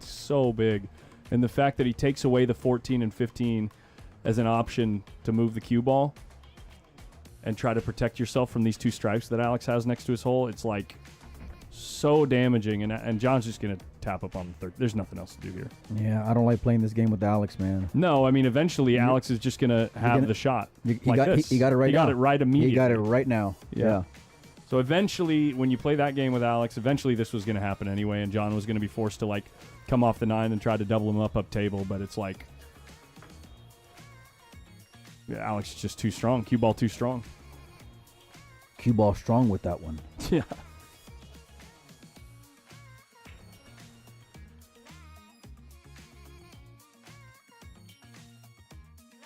so big. And the fact that he takes away the 14 and 15 as an option to move the cue ball and try to protect yourself from these 2 stripes that Alex has next to his hole, it's like so damaging. And John's just going to tap up on the 3rd. There's nothing else to do here. Yeah, I don't like playing this game with Alex, man. No, I mean, eventually Alex is just going to have the shot. He got it right now. He got it right immediately. He got it right now. Yeah. So eventually, when you play that game with Alex, eventually this was going to happen anyway, and John was going to be forced to, like, come off the 9 and try to double him up table, but it's like, yeah, Alex is just too strong. Cue ball too strong. Cue ball strong with that one. Yeah.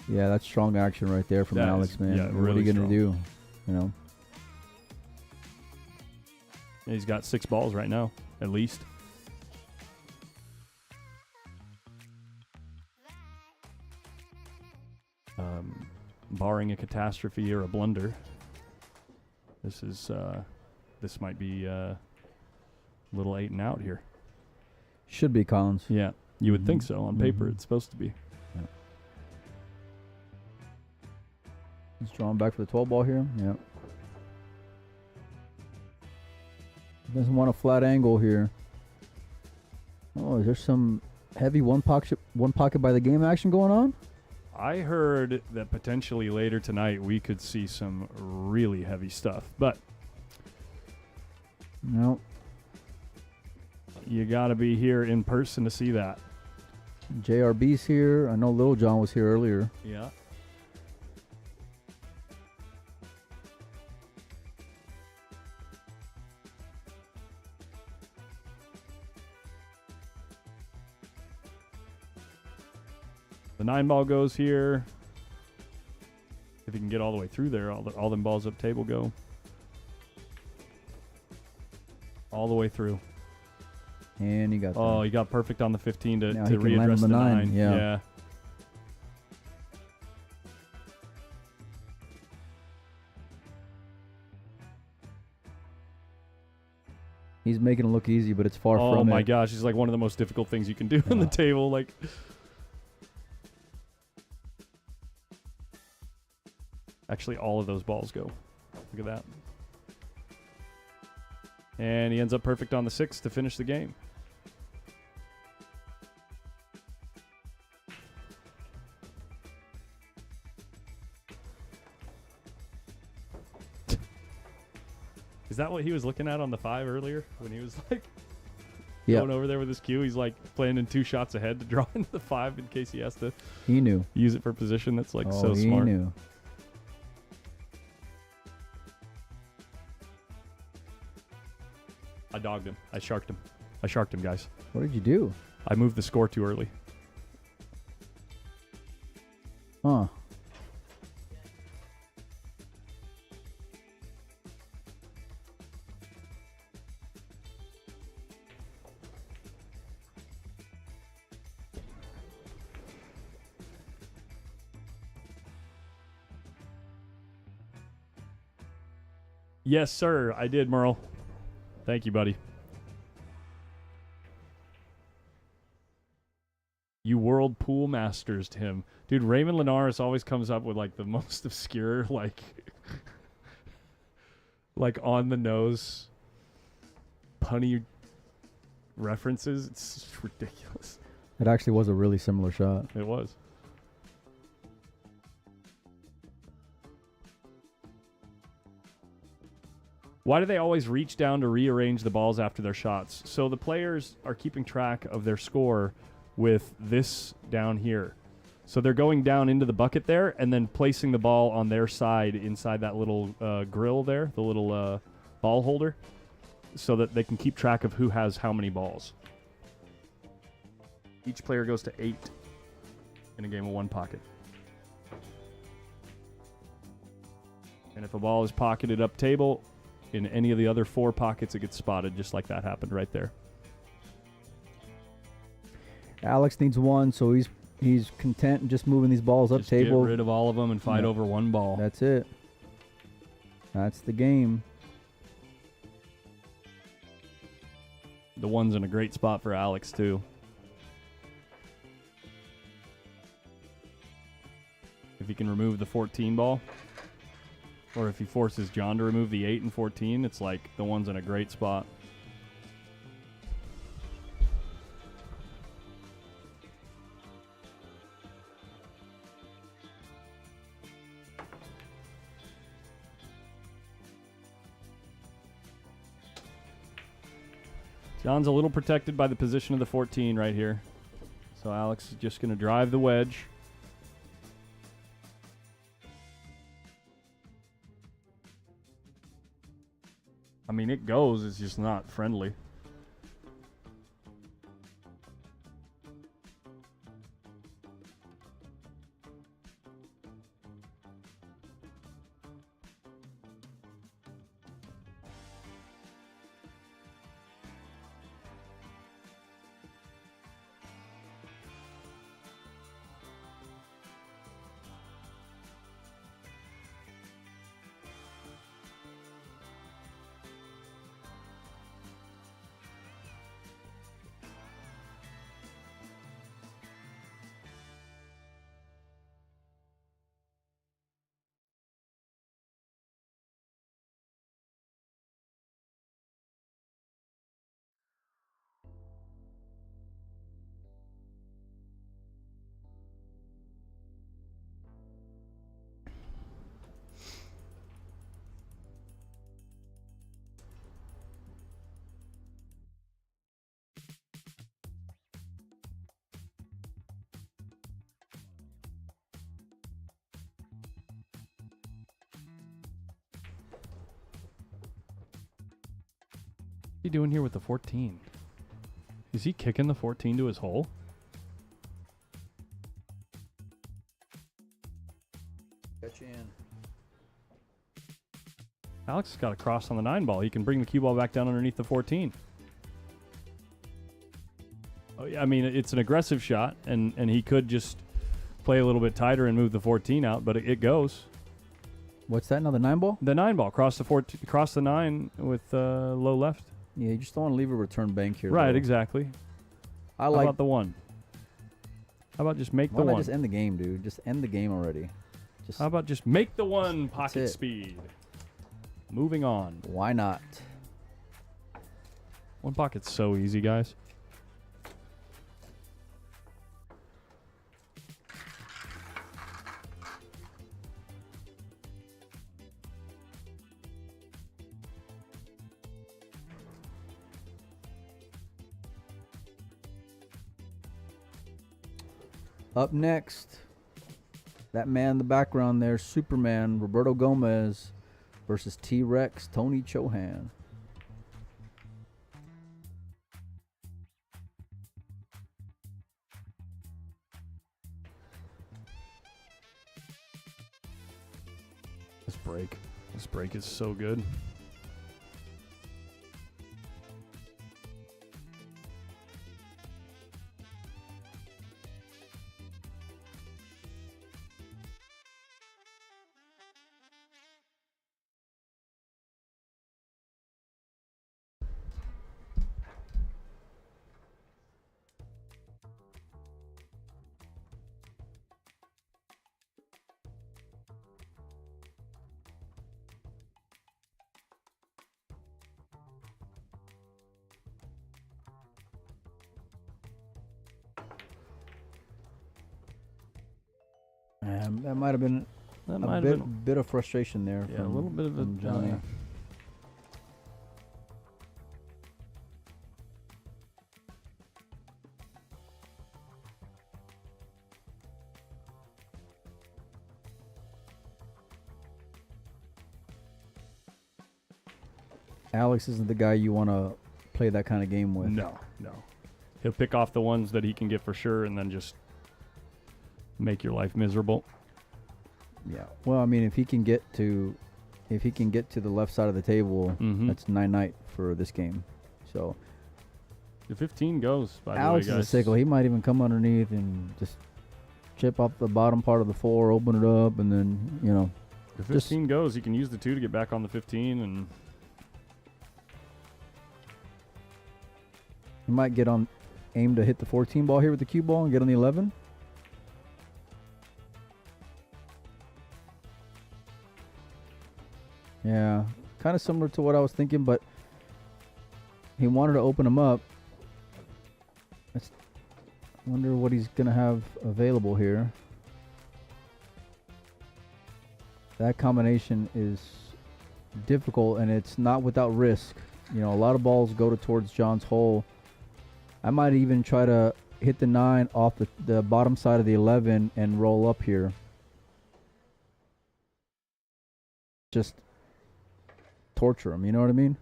Yeah, that's strong action right there from Alex, man. Yeah, what really are you going to strong. do? You know? Yeah, he's got 6 balls right now, at least. Barring a catastrophe or a blunder, this might be a little 8 and out here. Should be, Collins. Yeah, you would think so. On paper, it's supposed to be. Yeah. He's drawing back for the 12 ball here. Yeah. Doesn't want a flat angle here. Oh, is there some heavy one pocket by the game action going on? I heard that potentially later tonight we could see some really heavy stuff, but no. You got to be here in person to see that. JRB's here. I know Little John was here earlier. Yeah. The 9 ball goes here. If he can get all the way through there, all them balls up table go. All the way through. And he got he got perfect on the 15 to readdress readdress the 9. Yeah. He's making it look easy, but it's far from it. Oh my gosh, it's like one of the most difficult things you can do on the table. Like, actually, all of those balls go. Look at that. And he ends up perfect on the 6 to finish the game. Is that what he was looking at on the 5 earlier when he was like going over there with his cue? He's like playing in 2 shots ahead to draw into the 5 in case he has to. He knew. Use it for position. That's like so he smart. He knew. I dogged him. I sharked him. I sharked him, guys. What did you do? I moved the score too early. Huh. Yes, sir. I did, Merle. Thank you, buddy. You World Pool Masters to him. Dude, Raymond Linares always comes up with, like, the most obscure, like, like, on-the-nose, punny references. It's ridiculous. It actually was a really similar shot. It was. Why do they always reach down to rearrange the balls after their shots? So the players are keeping track of their score with this down here. So they're going down into the bucket there and then placing the ball on their side inside that little grill there, the little ball holder, so that they can keep track of who has how many balls. Each player goes to 8 in a game of one pocket. And if a ball is pocketed up table, in any of the other 4 pockets, it gets spotted, just like that happened right there. Alex needs 1, so he's content just moving these balls up just table. Get rid of all of them and fight over one ball. That's it. That's the game. The one's in a great spot for Alex, too. If he can remove the 14 ball, or if he forces John to remove the 8 and 14, it's like the one's in a great spot. John's a little protected by the position of the 14 right here. So Alex is just going to drive the wedge. I mean, it goes. It's just not friendly. What's he doing here with the 14? Is he kicking the 14 to his hole? Catch you in. Alex has got a cross on the 9 ball. He can bring the cue ball back down underneath the 14. Oh, yeah, I mean, it's an aggressive shot, and he could just play a little bit tighter and move the 14 out, but it goes. What's that now, the 9 ball? The 9 ball, cross the 9 with low left. Yeah, you just don't want to leave a return bank here. Right, though. exactly. How about the 1? How about just make the 1? Why not just end the game, dude? Just end the game already. How about just make the 1 pocket speed? Moving on. Why not? One pocket's so easy, guys. Up next, that man in the background there, Superman, Roberto Gomez versus T-Rex, Tony Chohan. This break is so good. That might have been a bit of frustration there. Yeah, a little bit of a Johnny. Alex isn't the guy you want to play that kind of game with. No. He'll pick off the ones that he can get for sure and then just make your life miserable. Yeah. Well, I mean, if he can get to the left side of the table, that's 9-night for this game. So the 15 goes, by Alex the way, guys. is a sickle. He might even come underneath and just chip off the bottom part of the 4, open it up, and then, you know. If 15 goes, he can use the 2 to get back on the 15, and he might aim to hit the 14 ball here with the cue ball and get on the 11. Yeah, kind of similar to what I was thinking, but he wanted to open him up. I wonder what he's going to have available here. That combination is difficult, and it's not without risk. You know, a lot of balls go towards John's hole. I might even try to hit the 9 off the bottom side of the 11 and roll up here. Just torture him, you know what I mean?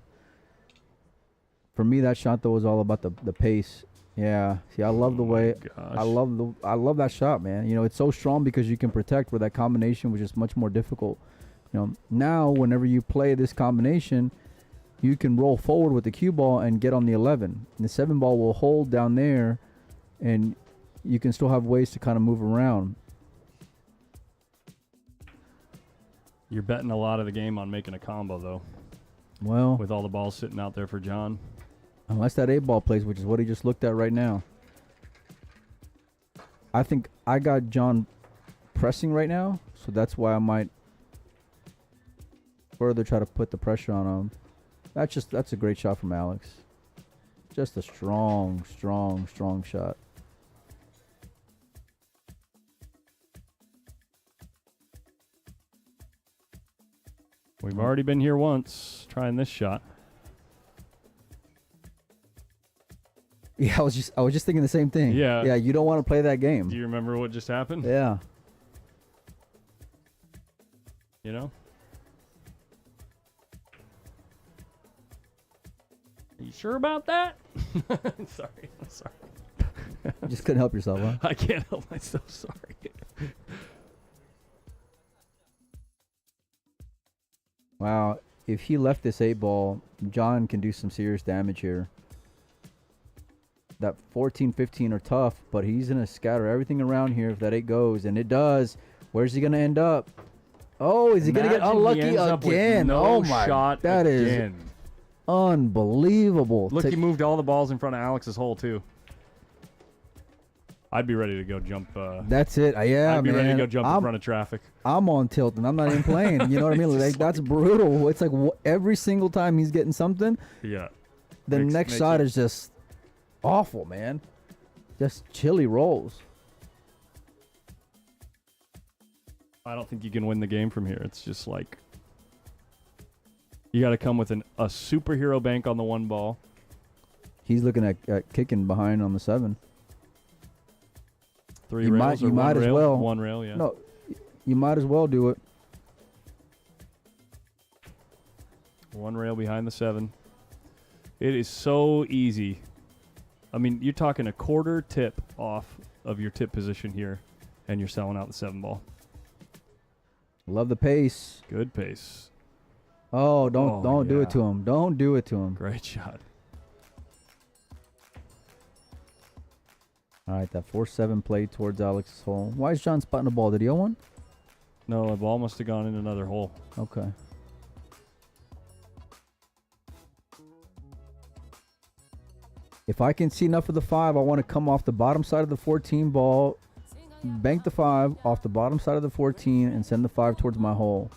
For me, that shot though was all about the pace. Yeah, see, I love the way. I love that shot, man. You know, it's so strong because you can protect, where that combination was just much more difficult. You know, now whenever you play this combination, you can roll forward with the cue ball and get on the 11. And the 7 ball will hold down there, and you can still have ways to kind of move around. You're betting a lot of the game on making a combo, though. Well, with all the balls sitting out there for John. Unless that 8 ball plays, which is what he just looked at right now. I think I got John pressing right now, so that's why I might further try to put the pressure on him. That's a great shot from Alex. Just a strong shot. We've already been here once trying this shot. Yeah, I was just thinking the same thing. Yeah, you don't want to play that game. Do you remember what just happened? Yeah. You know? Are you sure about that? I'm sorry. You just couldn't help yourself, huh? I can't help myself. Sorry. Wow. If he left this 8 ball, John can do some serious damage here. That 14, 15 are tough, but he's going to scatter everything around here if that 8 goes, and it does. Where's he going to end up? Oh, is he going to get unlucky again? Oh, my. Shot that again. Is unbelievable. Look, he moved all the balls in front of Alex's hole, too. I'd be ready to go jump. That's it. Yeah, I'd be man. ready to go jump in front of traffic. I'm on tilt, and I'm not even playing. You know what I mean? Like, that's brutal. It's like every single time he's getting something, yeah, the next shot is just awful, man. Just chilly rolls. I don't think you can win the game from here. It's just like you got to come with a superhero bank on the 1 ball. He's looking at kicking behind on the 7. 3 rails you might as rail? well. 1 rail, yeah. No, you might as well do it. 1 rail behind the 7. It is so easy. I mean, you're talking a quarter tip off of your tip position here, and you're selling out the 7 ball. Love the pace. Good pace. Oh, don't do it to him. Don't do it to him. Great shot. All right, that 4-7 play towards Alex's hole. Why is John spotting the ball? Did he owe one? No, the ball must have gone in another hole. Okay. If I can see enough of the 5, I want to come off the bottom side of the 14 ball, bank the 5 off the bottom side of the 14, and send the 5 towards my hole.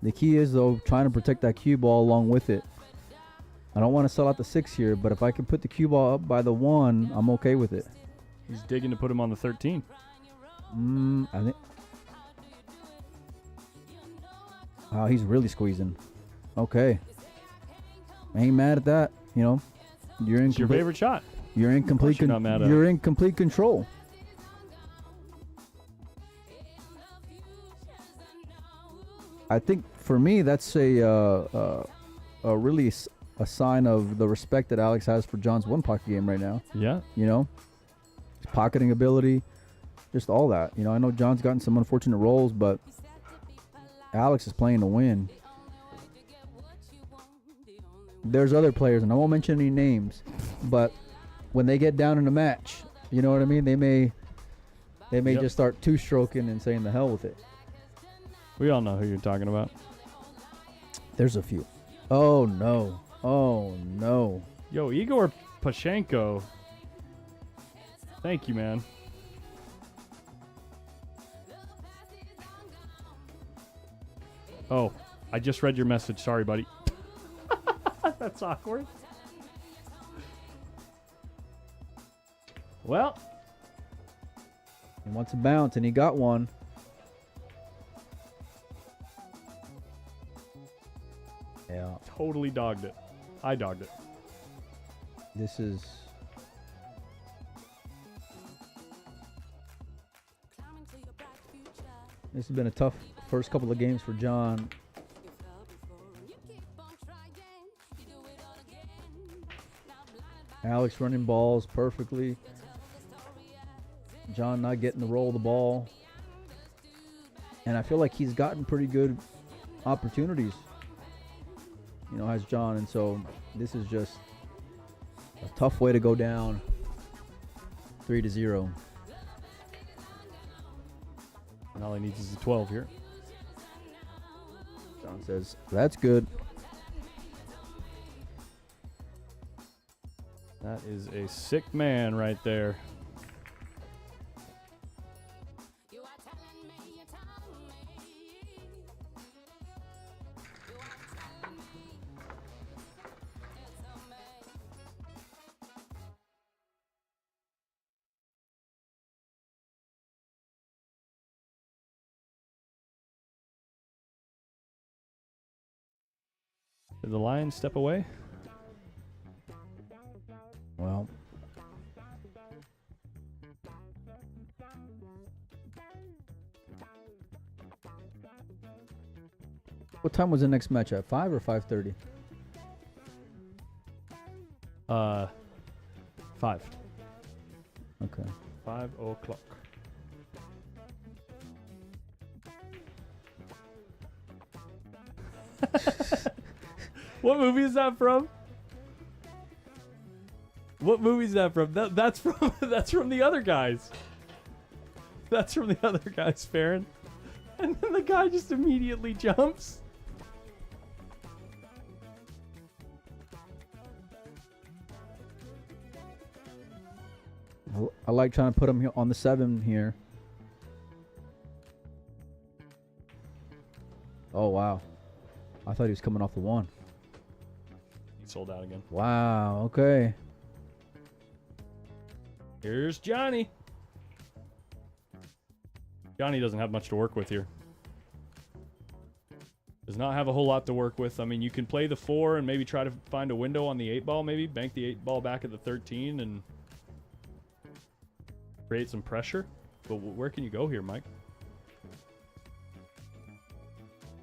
The key is, though, trying to protect that cue ball along with it. I don't want to sell out the 6 here, but if I can put the cue ball up by the 1, I'm okay with it. He's digging to put him on the 13. I think. Wow, he's really squeezing. Okay. I ain't mad at that. You know, you're in. It's your favorite shot. You're in complete. You're not mad at you're in complete control. I think for me, that's a really a sign of the respect that Alex has for John's one pocket game right now. Yeah. You know, his pocketing ability, just all that. You know, I know John's gotten some unfortunate rolls, but Alex is playing to win. There's other players, and I won't mention any names, but when they get down in a match, you know what I mean? They may just start two-stroking and saying the hell with it. We all know who you're talking about. There's a few. Oh, no. Oh, no. Yo, Igor Pashenko. Thank you, man. Oh, I just read your message. Sorry, buddy. That's awkward. Well, he wants a bounce, and he got one. Yeah. Totally dogged it. I dogged it. This is... This has been a tough first couple of games for John. Alex running balls perfectly. John not getting the roll of the ball. And I feel like he's gotten pretty good opportunities, you know, as John. And so this is just a tough way to go down 3-0. And all he needs is a 12 here. John says, that's good. That is a sick man right there. Did the Lions step away? Well, what time was the next match at? 5 or 5:30? 5. Okay. 5 o'clock. What movie is that from? What movie is that from? That's from that's from the other guys. That's from the other guys, Farron. And then the guy just immediately jumps. I like trying to put him on the 7 here. Oh, wow. I thought he was coming off the 1. He sold out again. Wow, okay. Here's Johnny. Johnny doesn't have much to work with here. Does not have a whole lot to work with. I mean, you can play the 4 and maybe try to find a window on the 8 ball, maybe bank the 8 ball back at the 13 and create some pressure. But where can you go here, Mike?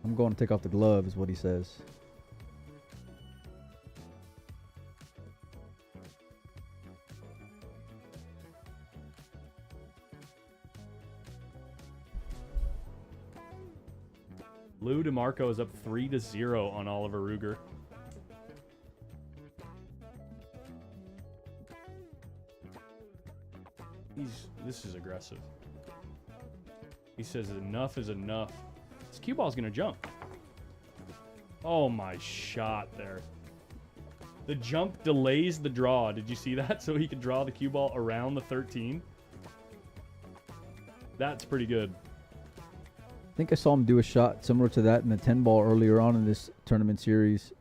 I'm going to take off the glove, is what he says. Lou DeMarco is up 3-0 on Oliver Ruger. This is aggressive. He says enough is enough. This cue ball's going to jump. Oh, my shot there. The jump delays the draw. Did you see that? So he could draw the cue ball around the 13. That's pretty good. I think I saw him do a shot similar to that in the 10 ball earlier on in this tournament series.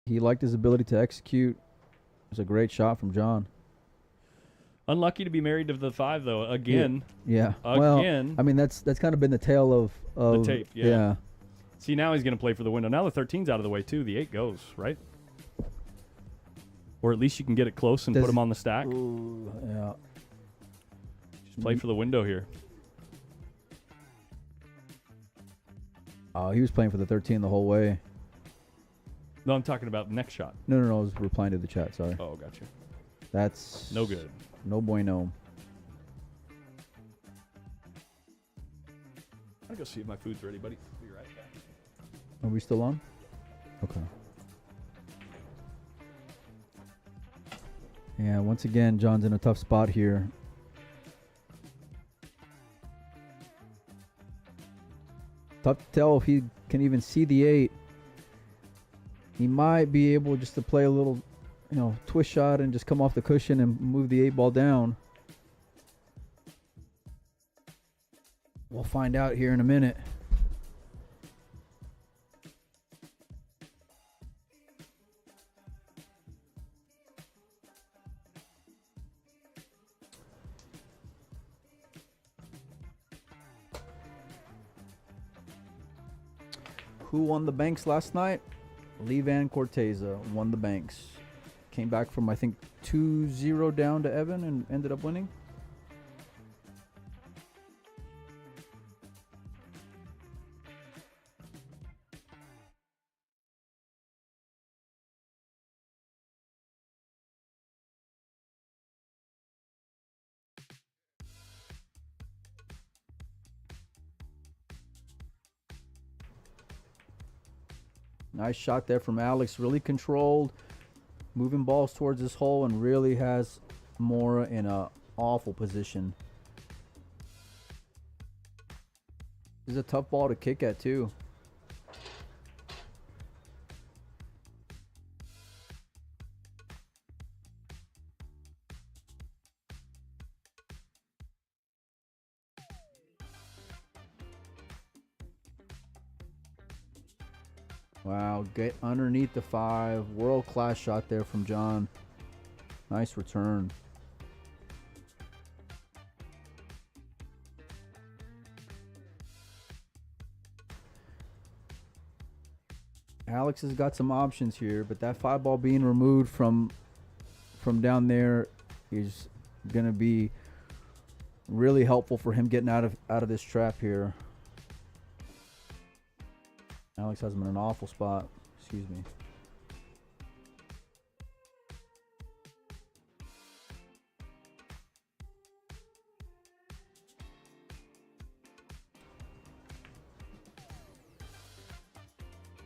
He liked his ability to execute. It was a great shot from John. Unlucky to be married to the 5, though. Again. Yeah. Again. Well, I mean, that's kind of been the tale of the tape. Yeah. See, now he's going to play for the window. Now the 13's out of the way, too. The 8 goes, right? Or at least you can get it close and put him on the stack. Ooh, yeah. Just play for the window here. Oh, he was playing for the 13 the whole way. No, I'm talking about next shot. No, I was replying to the chat, sorry. Oh, gotcha. That's... no good. No bueno. I'll go see if my food's ready, buddy. Be right back. Are we still on? Okay. Yeah, once again, John's in a tough spot here. Tough to tell if he can even see the 8. He might be able just to play a little, twist shot and just come off the cushion and move the 8 ball down. We'll find out here in a minute. Who won the banks last night? Levan Corteza won the banks. Came back from, I think, 2-0 down to Evan and ended up winning. Nice shot there from Alex. Really controlled. Moving balls towards this hole and really has MORRA in a awful position. This is a tough ball to kick at too. Wow, get underneath the 5. World-class shot there from John. Nice return. Alex has got some options here, but that 5 ball being removed from down there is going to be really helpful for him getting out of this trap here. Alex has him in an awful spot. Excuse me.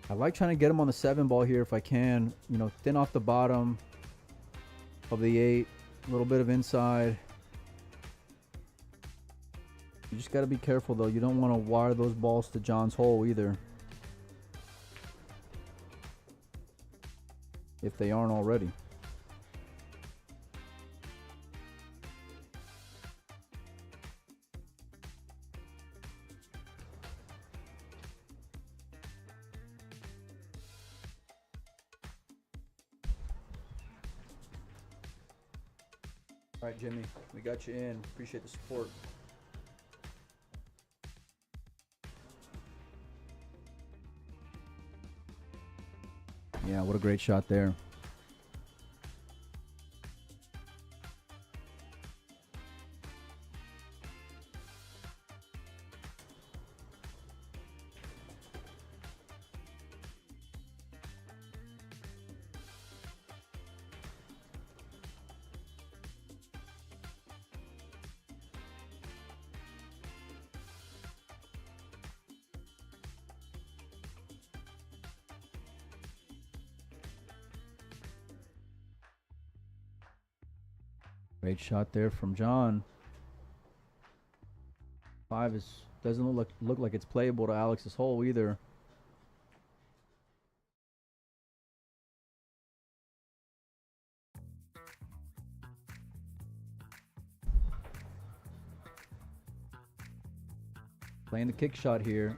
I like trying to get him on the 7 ball here if I can. Thin off the bottom of the 8. A little bit of inside. You just got to be careful, though. You don't want to wire those balls to John's hole either, if they aren't already. All right, Jimmy, we got you in. Appreciate the support. Yeah, what a great shot there. Great shot there from John. 5 doesn't look like it's playable to Alex's hole either. Playing the kick shot here.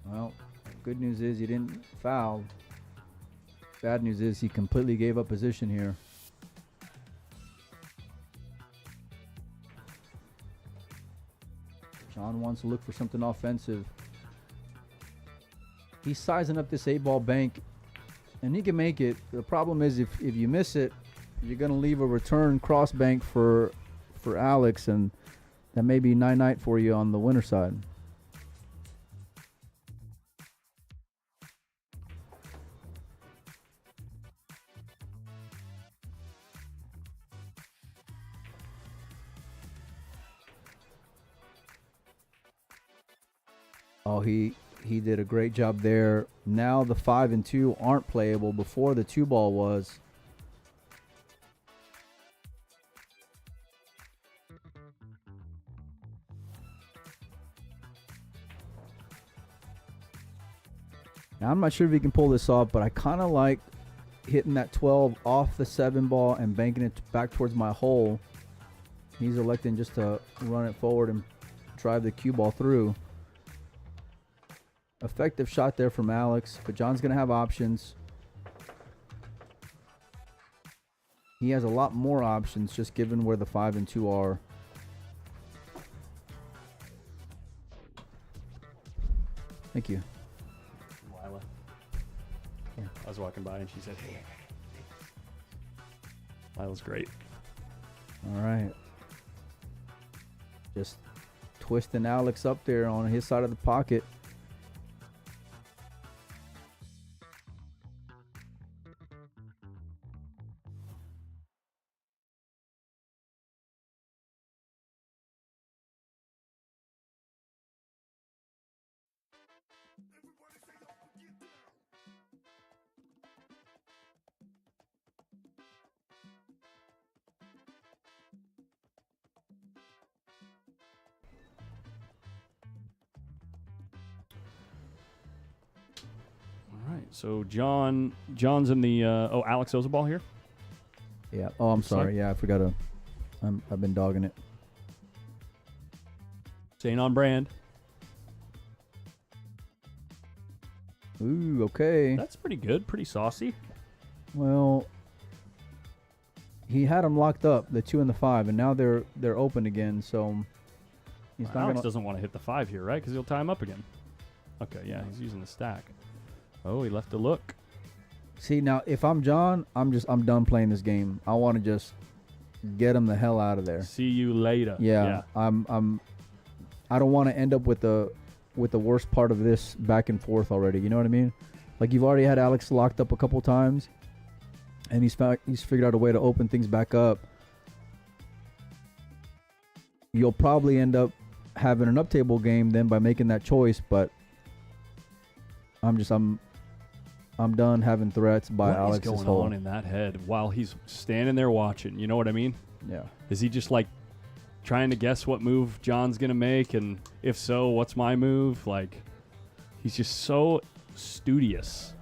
Well, good news is he didn't foul. Bad news is he completely gave up position here. John wants to look for something offensive. He's sizing up this 8-ball bank, and he can make it. The problem is if you miss it, you're going to leave a return cross bank for Alex, and that may be night-night for you on the winner side. Oh, he did a great job there. Now the 5 and 2 aren't playable. Before the 2-ball was. Now I'm not sure if he can pull this off, but I kind of like hitting that 12 off the 7-ball and banking it back towards my hole. He's electing just to run it forward and drive the cue ball through. Effective shot there from Alex, but John's going to have options. He has a lot more options just given where the 5 and 2 are. Thank you. Lila. Yeah. I was walking by and she said, hey. Lila's great. All right. Just twisting Alex up there on his side of the pocket. All right. So John's in the Alex owes a ball here. Yeah. Oh, I'm sorry. Yeah, I forgot to. I've been dogging it. Staying on brand. Ooh, okay. That's pretty good. Pretty saucy. Well, he had them locked up, the 2 and the 5, and now they're open again. So he's not Alex gonna. doesn't want to hit the 5 here, right? Because he'll tie him up again. Okay, yeah, he's using the stack. Oh, he left a look. See, now if I'm John, I'm done playing this game. I want to just get him the hell out of there. See you later. Yeah. I don't want to end up with the worst part of this back and forth already. You know what I mean? Like, you've already had Alex locked up a couple times, and he's figured out a way to open things back up. You'll probably end up having an up table game then by making that choice, but I'm done having threats by Alex's What is going hole. on in that head while he's standing there watching? You know what I mean? Yeah. Is he just like trying to guess what move John's gonna make, and if so, what's my move? Like, he's just so studious.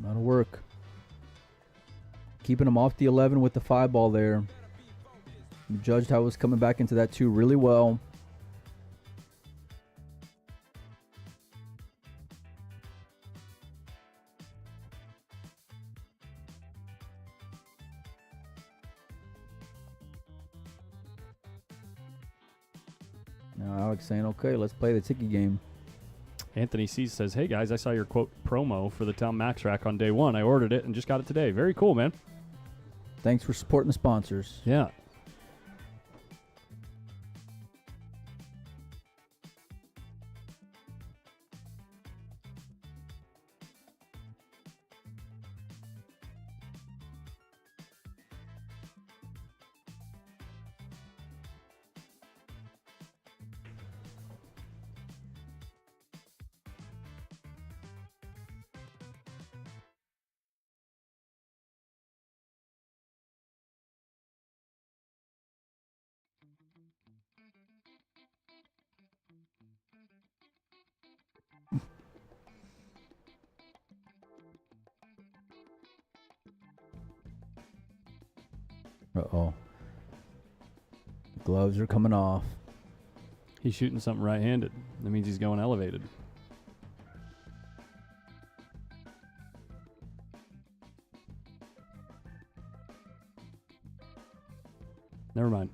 That'll work. Keeping him off the 11 with the 5-ball there. You judged how it was coming back into that 2 really well. Now Alex saying, okay, let's play the ticky game. Anthony C says, hey guys, I saw your quote promo for the Town Max rack on day 1. I ordered it and just got it today. Very cool, man. Thanks for supporting the sponsors. Yeah. Uh-oh. Gloves are coming off. He's shooting something right-handed. That means he's going elevated. Never mind.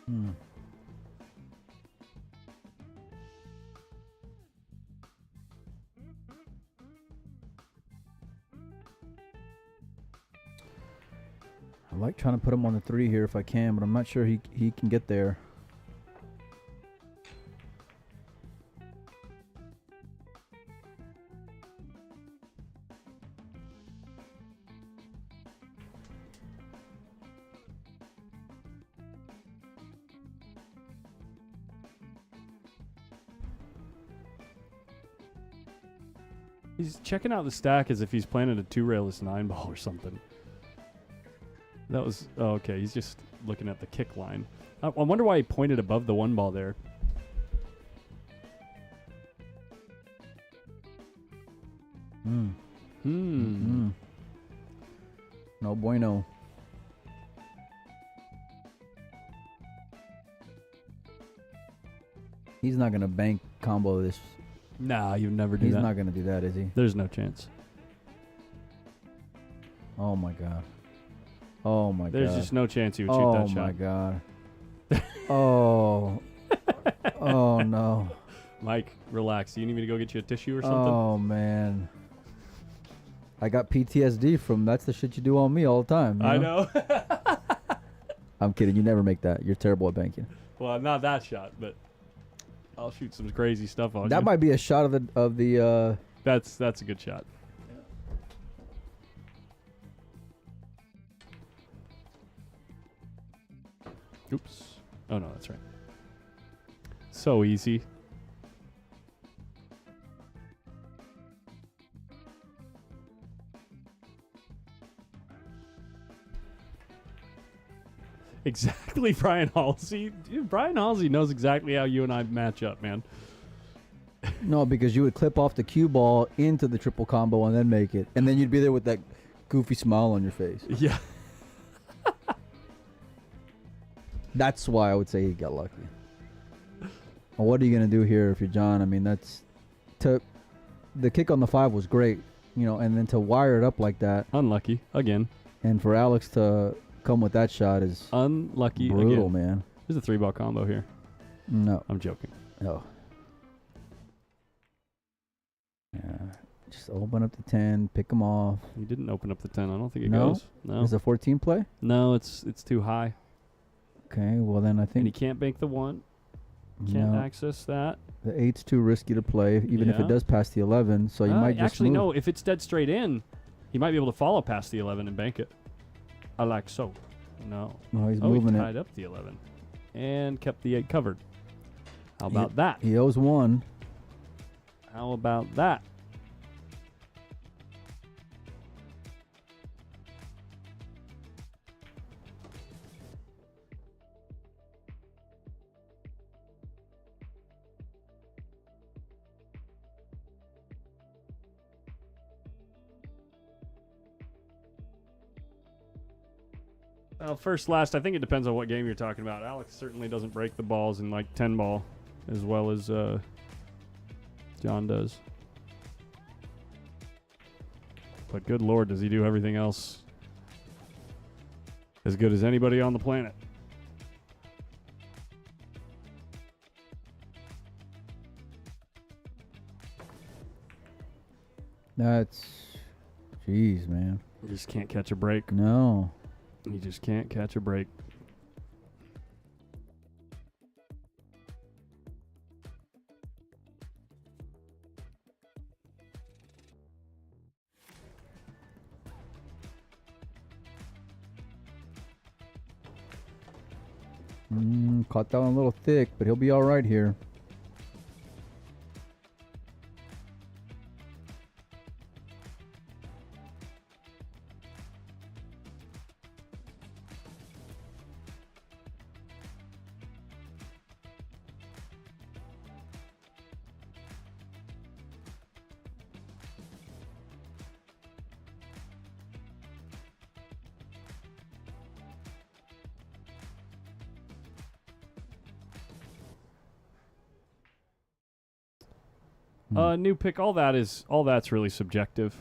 Hmm. I like trying to put him on the 3 here if I can, but I'm not sure he can get there. He's checking out the stack as if he's playing at a 2-railless 9-ball or something. That was... Oh, okay. He's just looking at the kick line. I wonder why he pointed above the 1-ball there. No bueno. He's not going to bank combo this. Nah, you'd never do He's that. not going to do that, is he? There's no chance. Oh, my God. Oh, my God. There's just no chance he would shoot that shot. Oh, my God. Oh. Oh, no. Mike, relax. Do you need me to go get you a tissue or something? Oh, man. I got PTSD from that's the shit you do on me all the time. I know. I'm kidding. You never make that. You're terrible at banking. Well, not that shot, but I'll shoot some crazy stuff on you. That might be a shot of the. That's a good shot. Oops. Oh, no, that's right. So easy. Exactly, Brian Halsey. Dude, Brian Halsey knows exactly how you and I match up, man. No, because you would clip off the cue ball into the triple combo and then make it. And then you'd be there with that goofy smile on your face. Yeah. That's why I would say he got lucky. Well, what are you going to do here if you're John? I mean, the kick on the 5 was great, and then to wire it up like that. Unlucky, again. And for Alex to come with that shot is unlucky brutal, again. Man. There's a 3-ball combo here. No. I'm joking. No. Yeah. Just open up the 10, pick them off. He didn't open up the 10. I don't think it goes. No. Is it a 14 play? No, it's too high. Okay, well then I think... And he can't bank the 1. Can't access that. The 8's too risky to play, even if it does pass the 11, so you might just actually, move. no. If it's dead straight in, he might be able to follow past the 11 and bank it. I like so. No. No, he's moving he it. tied up the 11 and kept the 8 covered. How about that? He owes 1. How about that? Well, first, last, I think it depends on what game you're talking about. Alex certainly doesn't break the balls in like 10-ball as well as John does. But good Lord, does he do everything else as good as anybody on the planet. That's... Jeez, man. You just can't catch a break. No. You just can't catch a break. Caught that one a little thick, but he'll be all right here. New pick. All that's really subjective.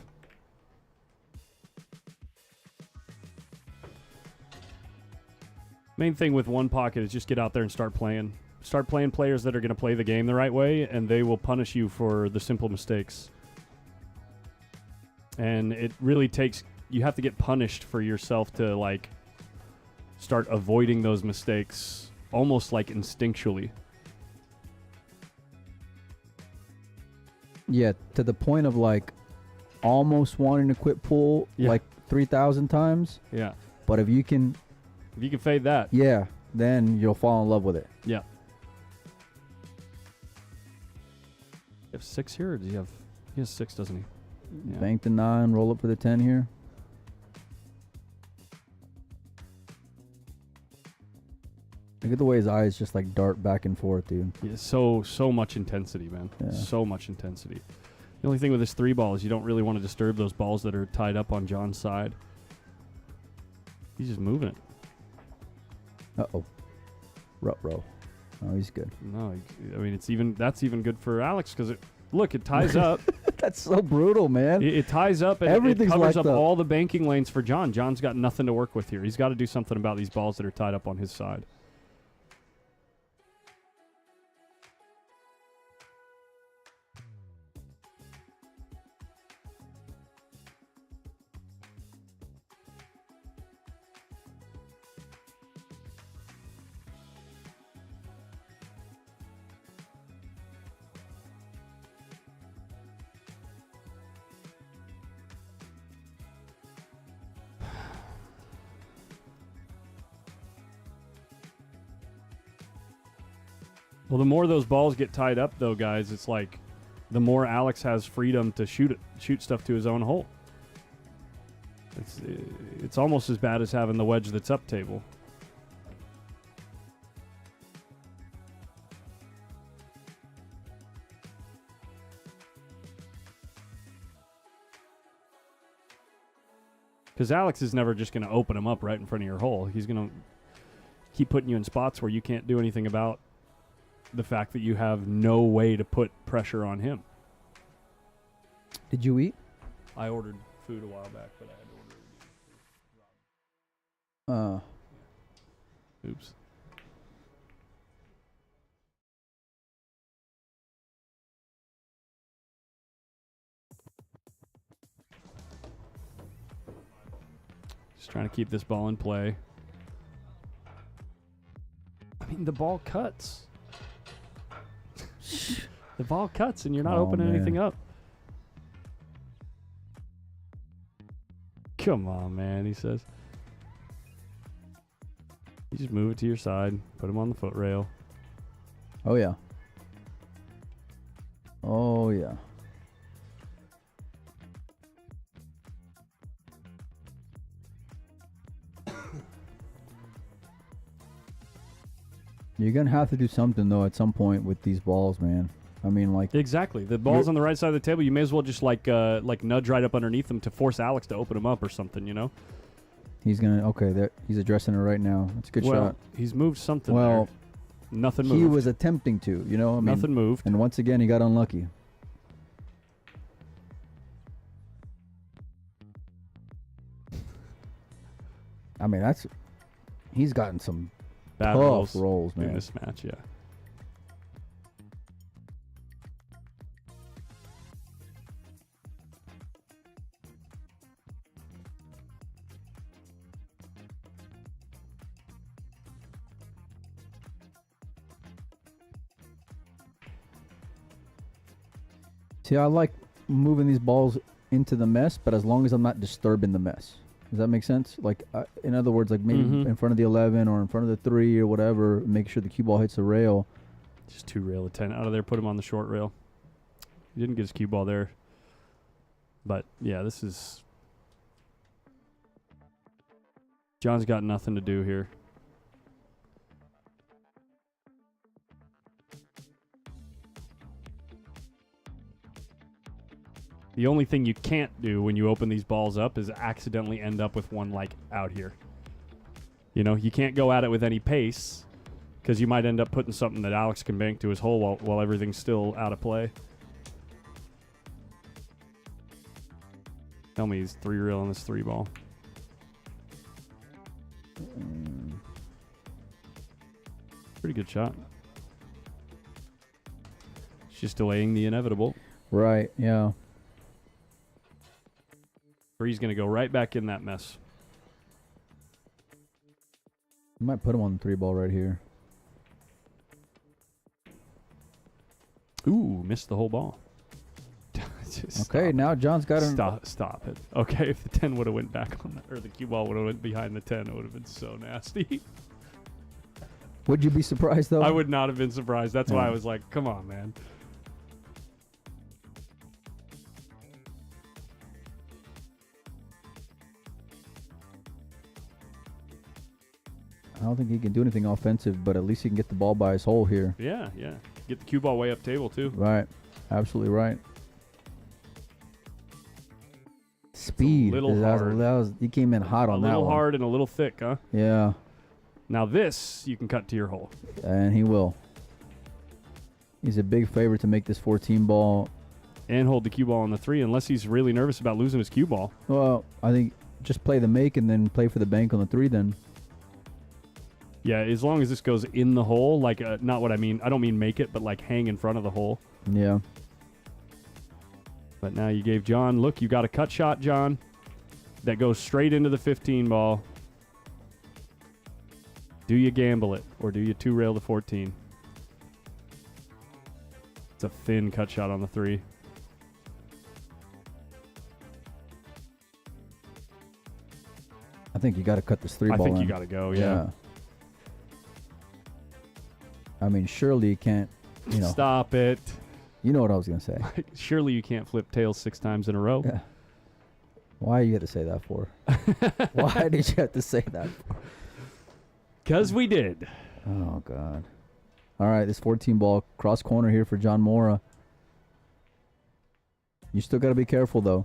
Main thing with one pocket is just get out there and start playing. Start playing players that are going to play the game the right way, and they will punish you for the simple mistakes. And it really takes, you have to get punished for yourself to like start avoiding those mistakes almost like instinctually. Yeah, to the point of like almost wanting to quit pool like 3,000 times. Yeah. But if you can fade that. Yeah, then you'll fall in love with it. Yeah. You have 6 here, or do you have... He has 6, doesn't he? Yeah. Bank the 9, roll up for the 10 here. Look at the way his eyes just like dart back and forth, dude. Yeah, so much intensity, man. Yeah. So much intensity. The only thing with this 3 ball is you don't really want to disturb those balls that are tied up on John's side. He's just moving it. Uh-oh. Ruh-roh. Oh, he's good. No, I mean, that's even good for Alex because it ties up. That's so brutal, man. It ties up and it covers up all the banking lanes for John. John's got nothing to work with here. He's got to do something about these balls that are tied up on his side. Well, the more those balls get tied up, though, guys, it's like the more Alex has freedom to shoot stuff to his own hole. It's almost as bad as having the wedge that's up table. Because Alex is never just going to open him up right in front of your hole. He's going to keep putting you in spots where you can't do anything about the fact that you have no way to put pressure on him. Did you eat? I ordered food a while back, but I had to order it. Oops. Just trying to keep this ball in play. I mean, the ball cuts. The ball cuts and you're not opening anything up. Come on, man, he says. You just move it to your side, put him on the foot rail. Oh, yeah. Oh, yeah. You're going to have to do something, though, at some point with these balls, man. I mean, like... Exactly. The ball's on the right side of the table. You may as well just, like nudge right up underneath them to force Alex to open them up or something, you know? He's going to... Okay, there, he's addressing it right now. That's a good shot. He's moved something there. Nothing moved. He was attempting to, you know? I mean, nothing moved. And once again, he got unlucky. I mean, that's... He's gotten some... Bad tough rolls, man. In this match, yeah. See, I like moving these balls into the mess, but as long as I'm not disturbing the mess. Does that make sense? Like, in other words, like maybe in front of the 11 or in front of the 3 or whatever, make sure the cue ball hits the rail. Just 2 rail the 10 out of there, put him on the short rail. He didn't get his cue ball there. But, yeah, this is... John's got nothing to do here. The only thing you can't do when you open these balls up is accidentally end up with one like out here. You know, you can't go at it with any pace because you might end up putting something that Alex can bank to his hole while everything's still out of play. Tell me he's 3 reel on this 3 ball. Pretty good shot. It's just delaying the inevitable. Right, yeah. Or he's going to go right back in that mess. You might put him on the 3 ball right here. Ooh, missed the whole ball. Okay, now John's got him. Stop it. Okay, if the 10 would have went back on or the cue ball would have went behind the 10, it would have been so nasty. Would you be surprised, though? I would not have been surprised. That's why I was like, come on, man. I don't think he can do anything offensive, but at least he can get the ball by his hole here. Yeah, yeah. Get the cue ball way up table, too. Right. Absolutely right. Speed. It's a little hard. He came in hot on that one. A little hard and a little thick, huh? Yeah. Now this, you can cut to your hole. And he will. He's a big favorite to make this 14 ball. And hold the cue ball on the 3, unless he's really nervous about losing his cue ball. Well, I think just play the make and then play for the bank on the 3 then. Yeah, as long as this goes in the hole, like, not what I mean. I don't mean make it, but like hang in front of the hole. Yeah. But now you gave John, look, you got a cut shot, John, that goes straight into the 15 ball. Do you gamble it, or do you 2 rail the 14? It's a thin cut shot on the 3. I think you got to cut this 3 ball I think in. you got to go, yeah. I mean, surely you can't, you know. Stop it. You know what I was going to say. Surely you can't flip tails 6 times in a row. Yeah. Why you had to say that for? Why did you have to say that for? Because we did. Oh, God. All right, this 14 ball cross corner here for John Morra. You still got to be careful, though.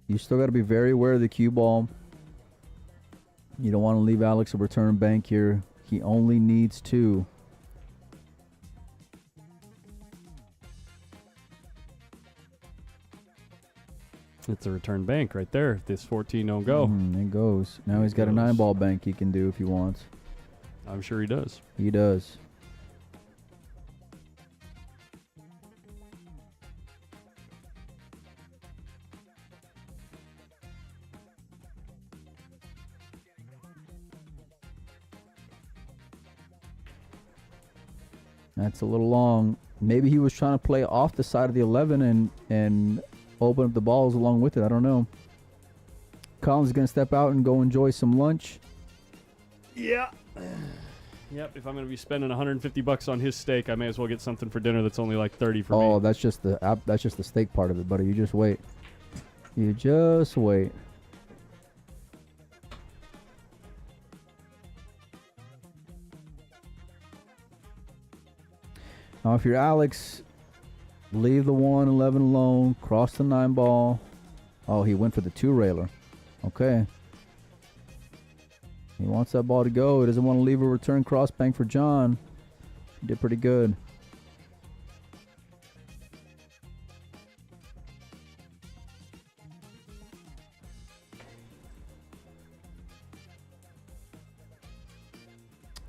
You still got to be very aware of the cue ball. You don't want to leave Alex a return bank here. He only needs 2. It's a return bank right there. If this 14 don't go. It goes. Now he's got a 9 ball bank he can do if he wants. I'm sure he does. He does. That's a little long. Maybe he was trying to play off the side of the 11 and open up the balls along with it. I don't know. Collins is going to step out and go enjoy some lunch. Yeah. Yep, if I'm going to be spending $150 on his steak, I may as well get something for dinner that's only like 30 for me. Oh, that's just the steak part of it, buddy. You just wait. You just wait. Now, if you're Alex, leave the 1-11 alone. Cross the 9 ball. Oh, he went for the 2-railer. Okay. He wants that ball to go. He doesn't want to leave a return cross bank for John. He did pretty good.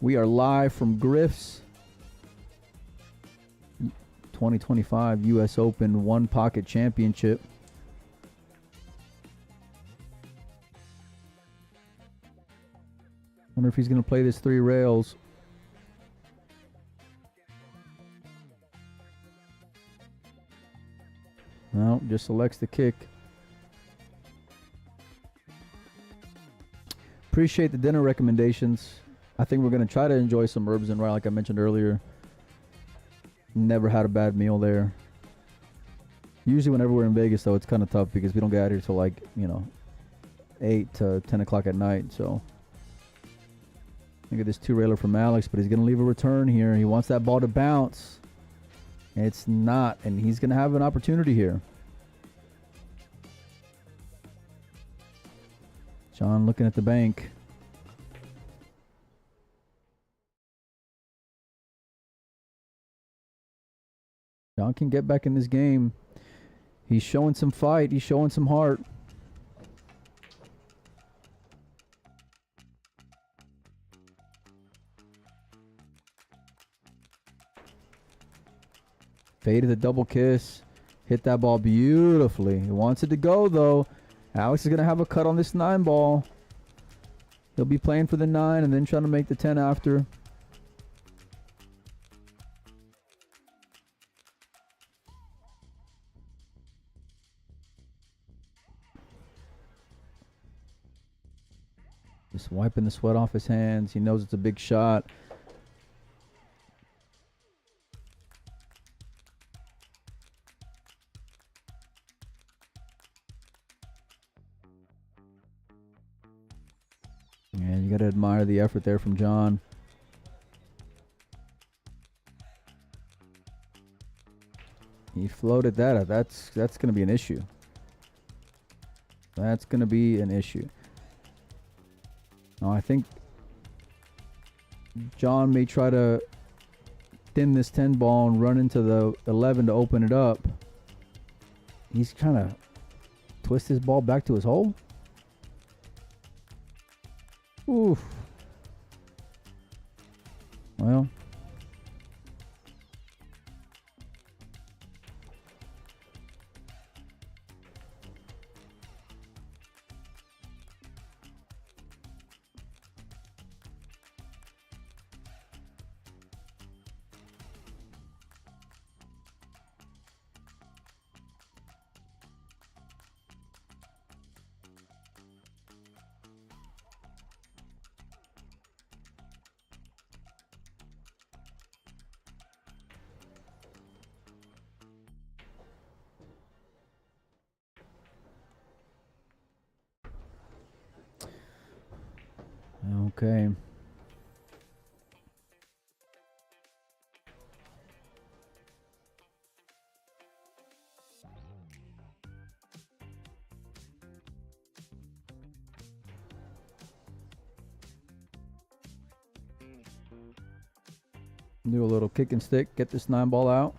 We are live from Griff's 2025 U.S. Open One Pocket Championship. Wonder if he's going to play this 3 rails. No, just selects the kick. Appreciate the dinner recommendations. I think we're going to try to enjoy some herbs and rye, like I mentioned earlier. Never had a bad meal there. Usually whenever we're in Vegas, though, it's kind of tough because we don't get out here till like, 8 to 10 o'clock at night. So look at this two-railer from Alex, but he's going to leave a return here. He wants that ball to bounce. It's not, and he's going to have an opportunity here. John looking at the bank. John can get back in this game. He's showing some fight. He's showing some heart. Faded the double kiss. Hit that ball beautifully. He wants it to go, though. Alex is going to have a cut on this 9 ball. He'll be playing for the 9 and then trying to make the 10 after. Just wiping the sweat off his hands. He knows it's a big shot. And you got to admire the effort there from John. He floated that up. That's going to be an issue. That's going to be an issue. Now, I think John may try to thin this 10 ball and run into the 11 to open it up. He's trying to twist his ball back to his hole. Oof. Well. Okay. Do a little kick and stick, get this 9 ball out.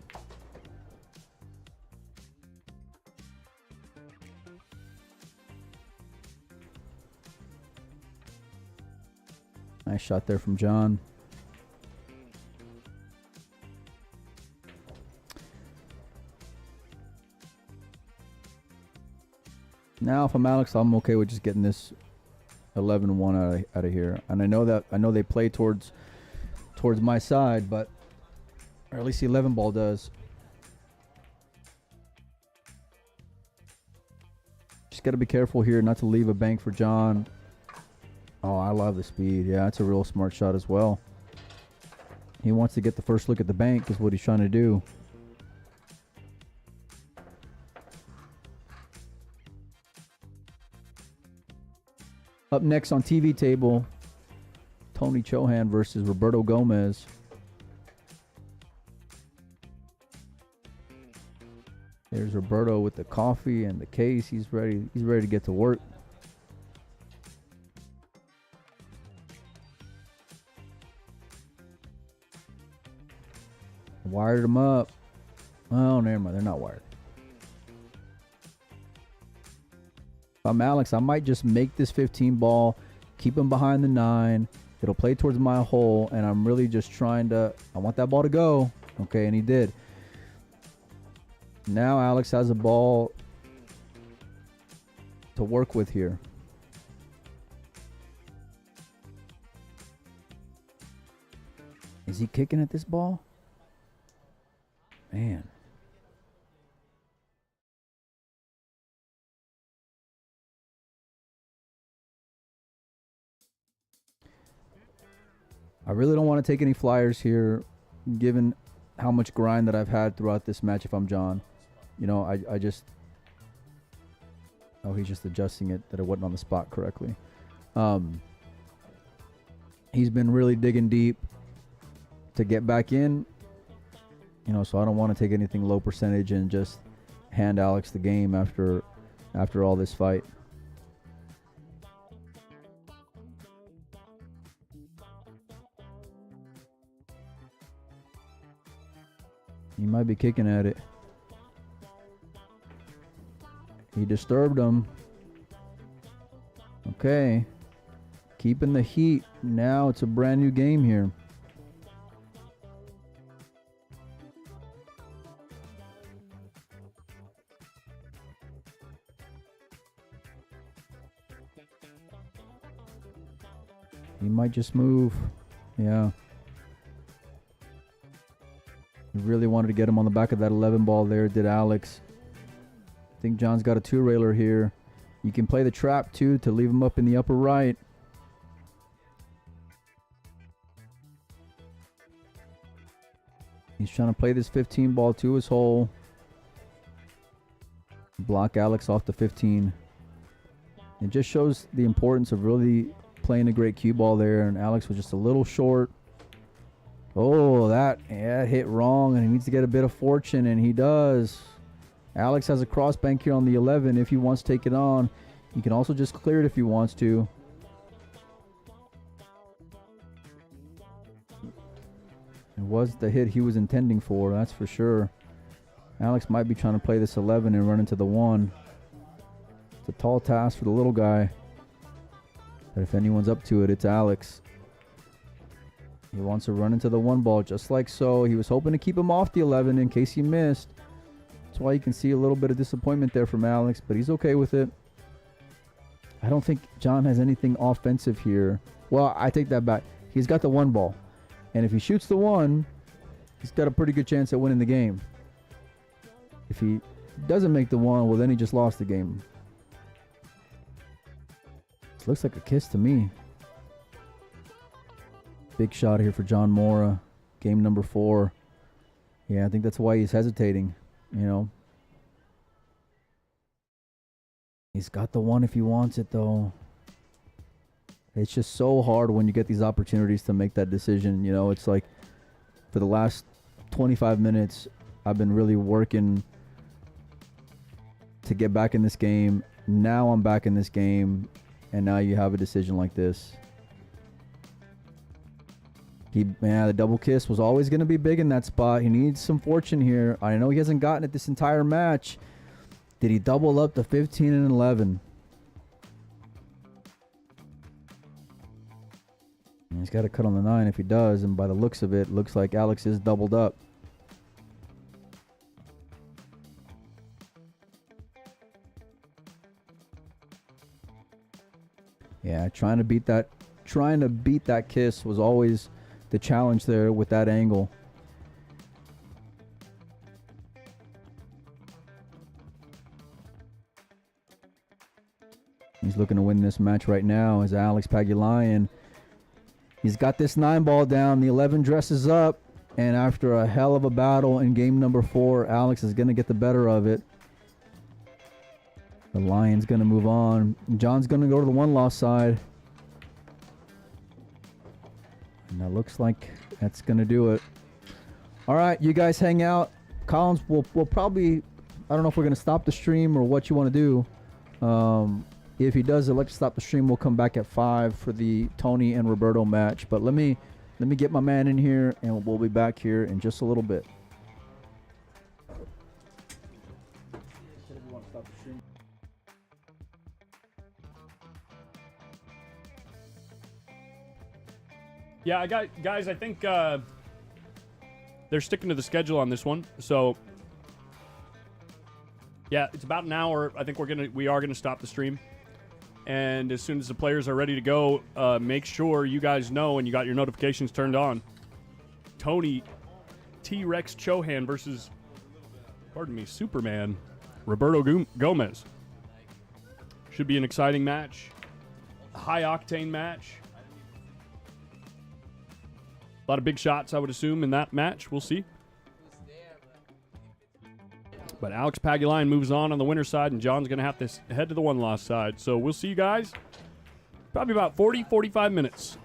Nice shot there from John. Now, if I'm Alex, I'm okay with just getting this 11-1 out of here. And I know they play towards my side, but or at least the 11 ball does. Just got to be careful here not to leave a bank for John. Oh, I love the speed. Yeah, that's a real smart shot as well. He wants to get the first look at the bank is what he's trying to do. Up next on TV table, Tony Chohan versus Roberto Gomez. There's Roberto with the coffee and the case. He's ready to get to work. Wired them up. Oh, never mind. They're not wired. If I'm Alex, I might just make this 15 ball, keep him behind the 9. It'll play towards my hole, and I'm really just trying to... I want that ball to go. Okay, and he did. Now Alex has a ball to work with here. Is he kicking at this ball? Man. I really don't want to take any flyers here, given how much grind that I've had throughout this match if I'm John. You know, I just... Oh, he's just adjusting it, that it wasn't on the spot correctly. He's been really digging deep to get back in. You know, so I don't want to take anything low percentage and just hand Alex the game after all this fight. He might be kicking at it. He disturbed him. Okay. Keeping the heat. Now it's a brand new game here. He might just move. Yeah. He really wanted to get him on the back of that 11 ball there, did Alex. I think John's got a two-railer here. You can play the trap, too, to leave him up in the upper right. He's trying to play this 15 ball to his hole. Block Alex off the 15. It just shows the importance of really playing a great cue ball there, and Alex was just a little short. Oh, that hit wrong, and he needs to get a bit of fortune, and he does. Alex has a cross bank here on the 11 if he wants to take it on. He can also just clear it if he wants to. It was the hit he was intending for, that's for sure. Alex might be trying to play this 11 and run into the 1. It's a tall task for the little guy. But if anyone's up to it, it's Alex. He wants to run into the 1 ball just like so. He was hoping to keep him off the 11 in case he missed. That's why you can see a little bit of disappointment there from Alex, but he's okay with it. I don't think John has anything offensive here. Well, I take that back. He's got the 1 ball. And if he shoots the 1, he's got a pretty good chance at winning the game. If he doesn't make the 1, well, then he just lost the game. This looks like a kiss to me. Big shot here for John Morra. Game number 4. Yeah, I think that's why he's hesitating, you know. He's got the 1 if he wants it, though. It's just so hard when you get these opportunities to make that decision. You know, it's like for the last 25 minutes, I've been really working to get back in this game. Now I'm back in this game, and now you have a decision like this. The double kiss was always going to be big in that spot. He needs some fortune here. I know he hasn't gotten it this entire match. Did he double up to 15 and 11? He's got to cut on the 9 if he does, and by the looks of it, looks like Alex is doubled up. Yeah, trying to beat that kiss was always the challenge there with that angle. He's looking to win this match right now as Alex PAGULAYAN. He's got this 9 ball down. The 11 dresses up. And after a hell of a battle in game number 4, Alex is going to get the better of it. The Lion's going to move on. John's going to go to the 1-loss side. And that looks like that's going to do it. All right, you guys hang out. Collins, we'll probably... I don't know if we're going to stop the stream or what you want to do. If he does elect to stop the stream, we'll come back at 5 for the Tony and Roberto match. But let me get my man in here, and we'll be back here in just a little bit. Yeah, guys, I think they're sticking to the schedule on this one. So yeah, it's about an hour. I think we are gonna stop the stream. And as soon as the players are ready to go, make sure you guys know and you got your notifications turned on. Tony T-Rex Chohan versus, Superman Roberto Gomez. Should be an exciting match. High-octane match. lot of big shots, I would assume, in that match. We'll see. But Alex Pagulayan moves on the winner's side, and John's going to have to head to the one-loss side. So we'll see you guys probably about 40, 45 minutes.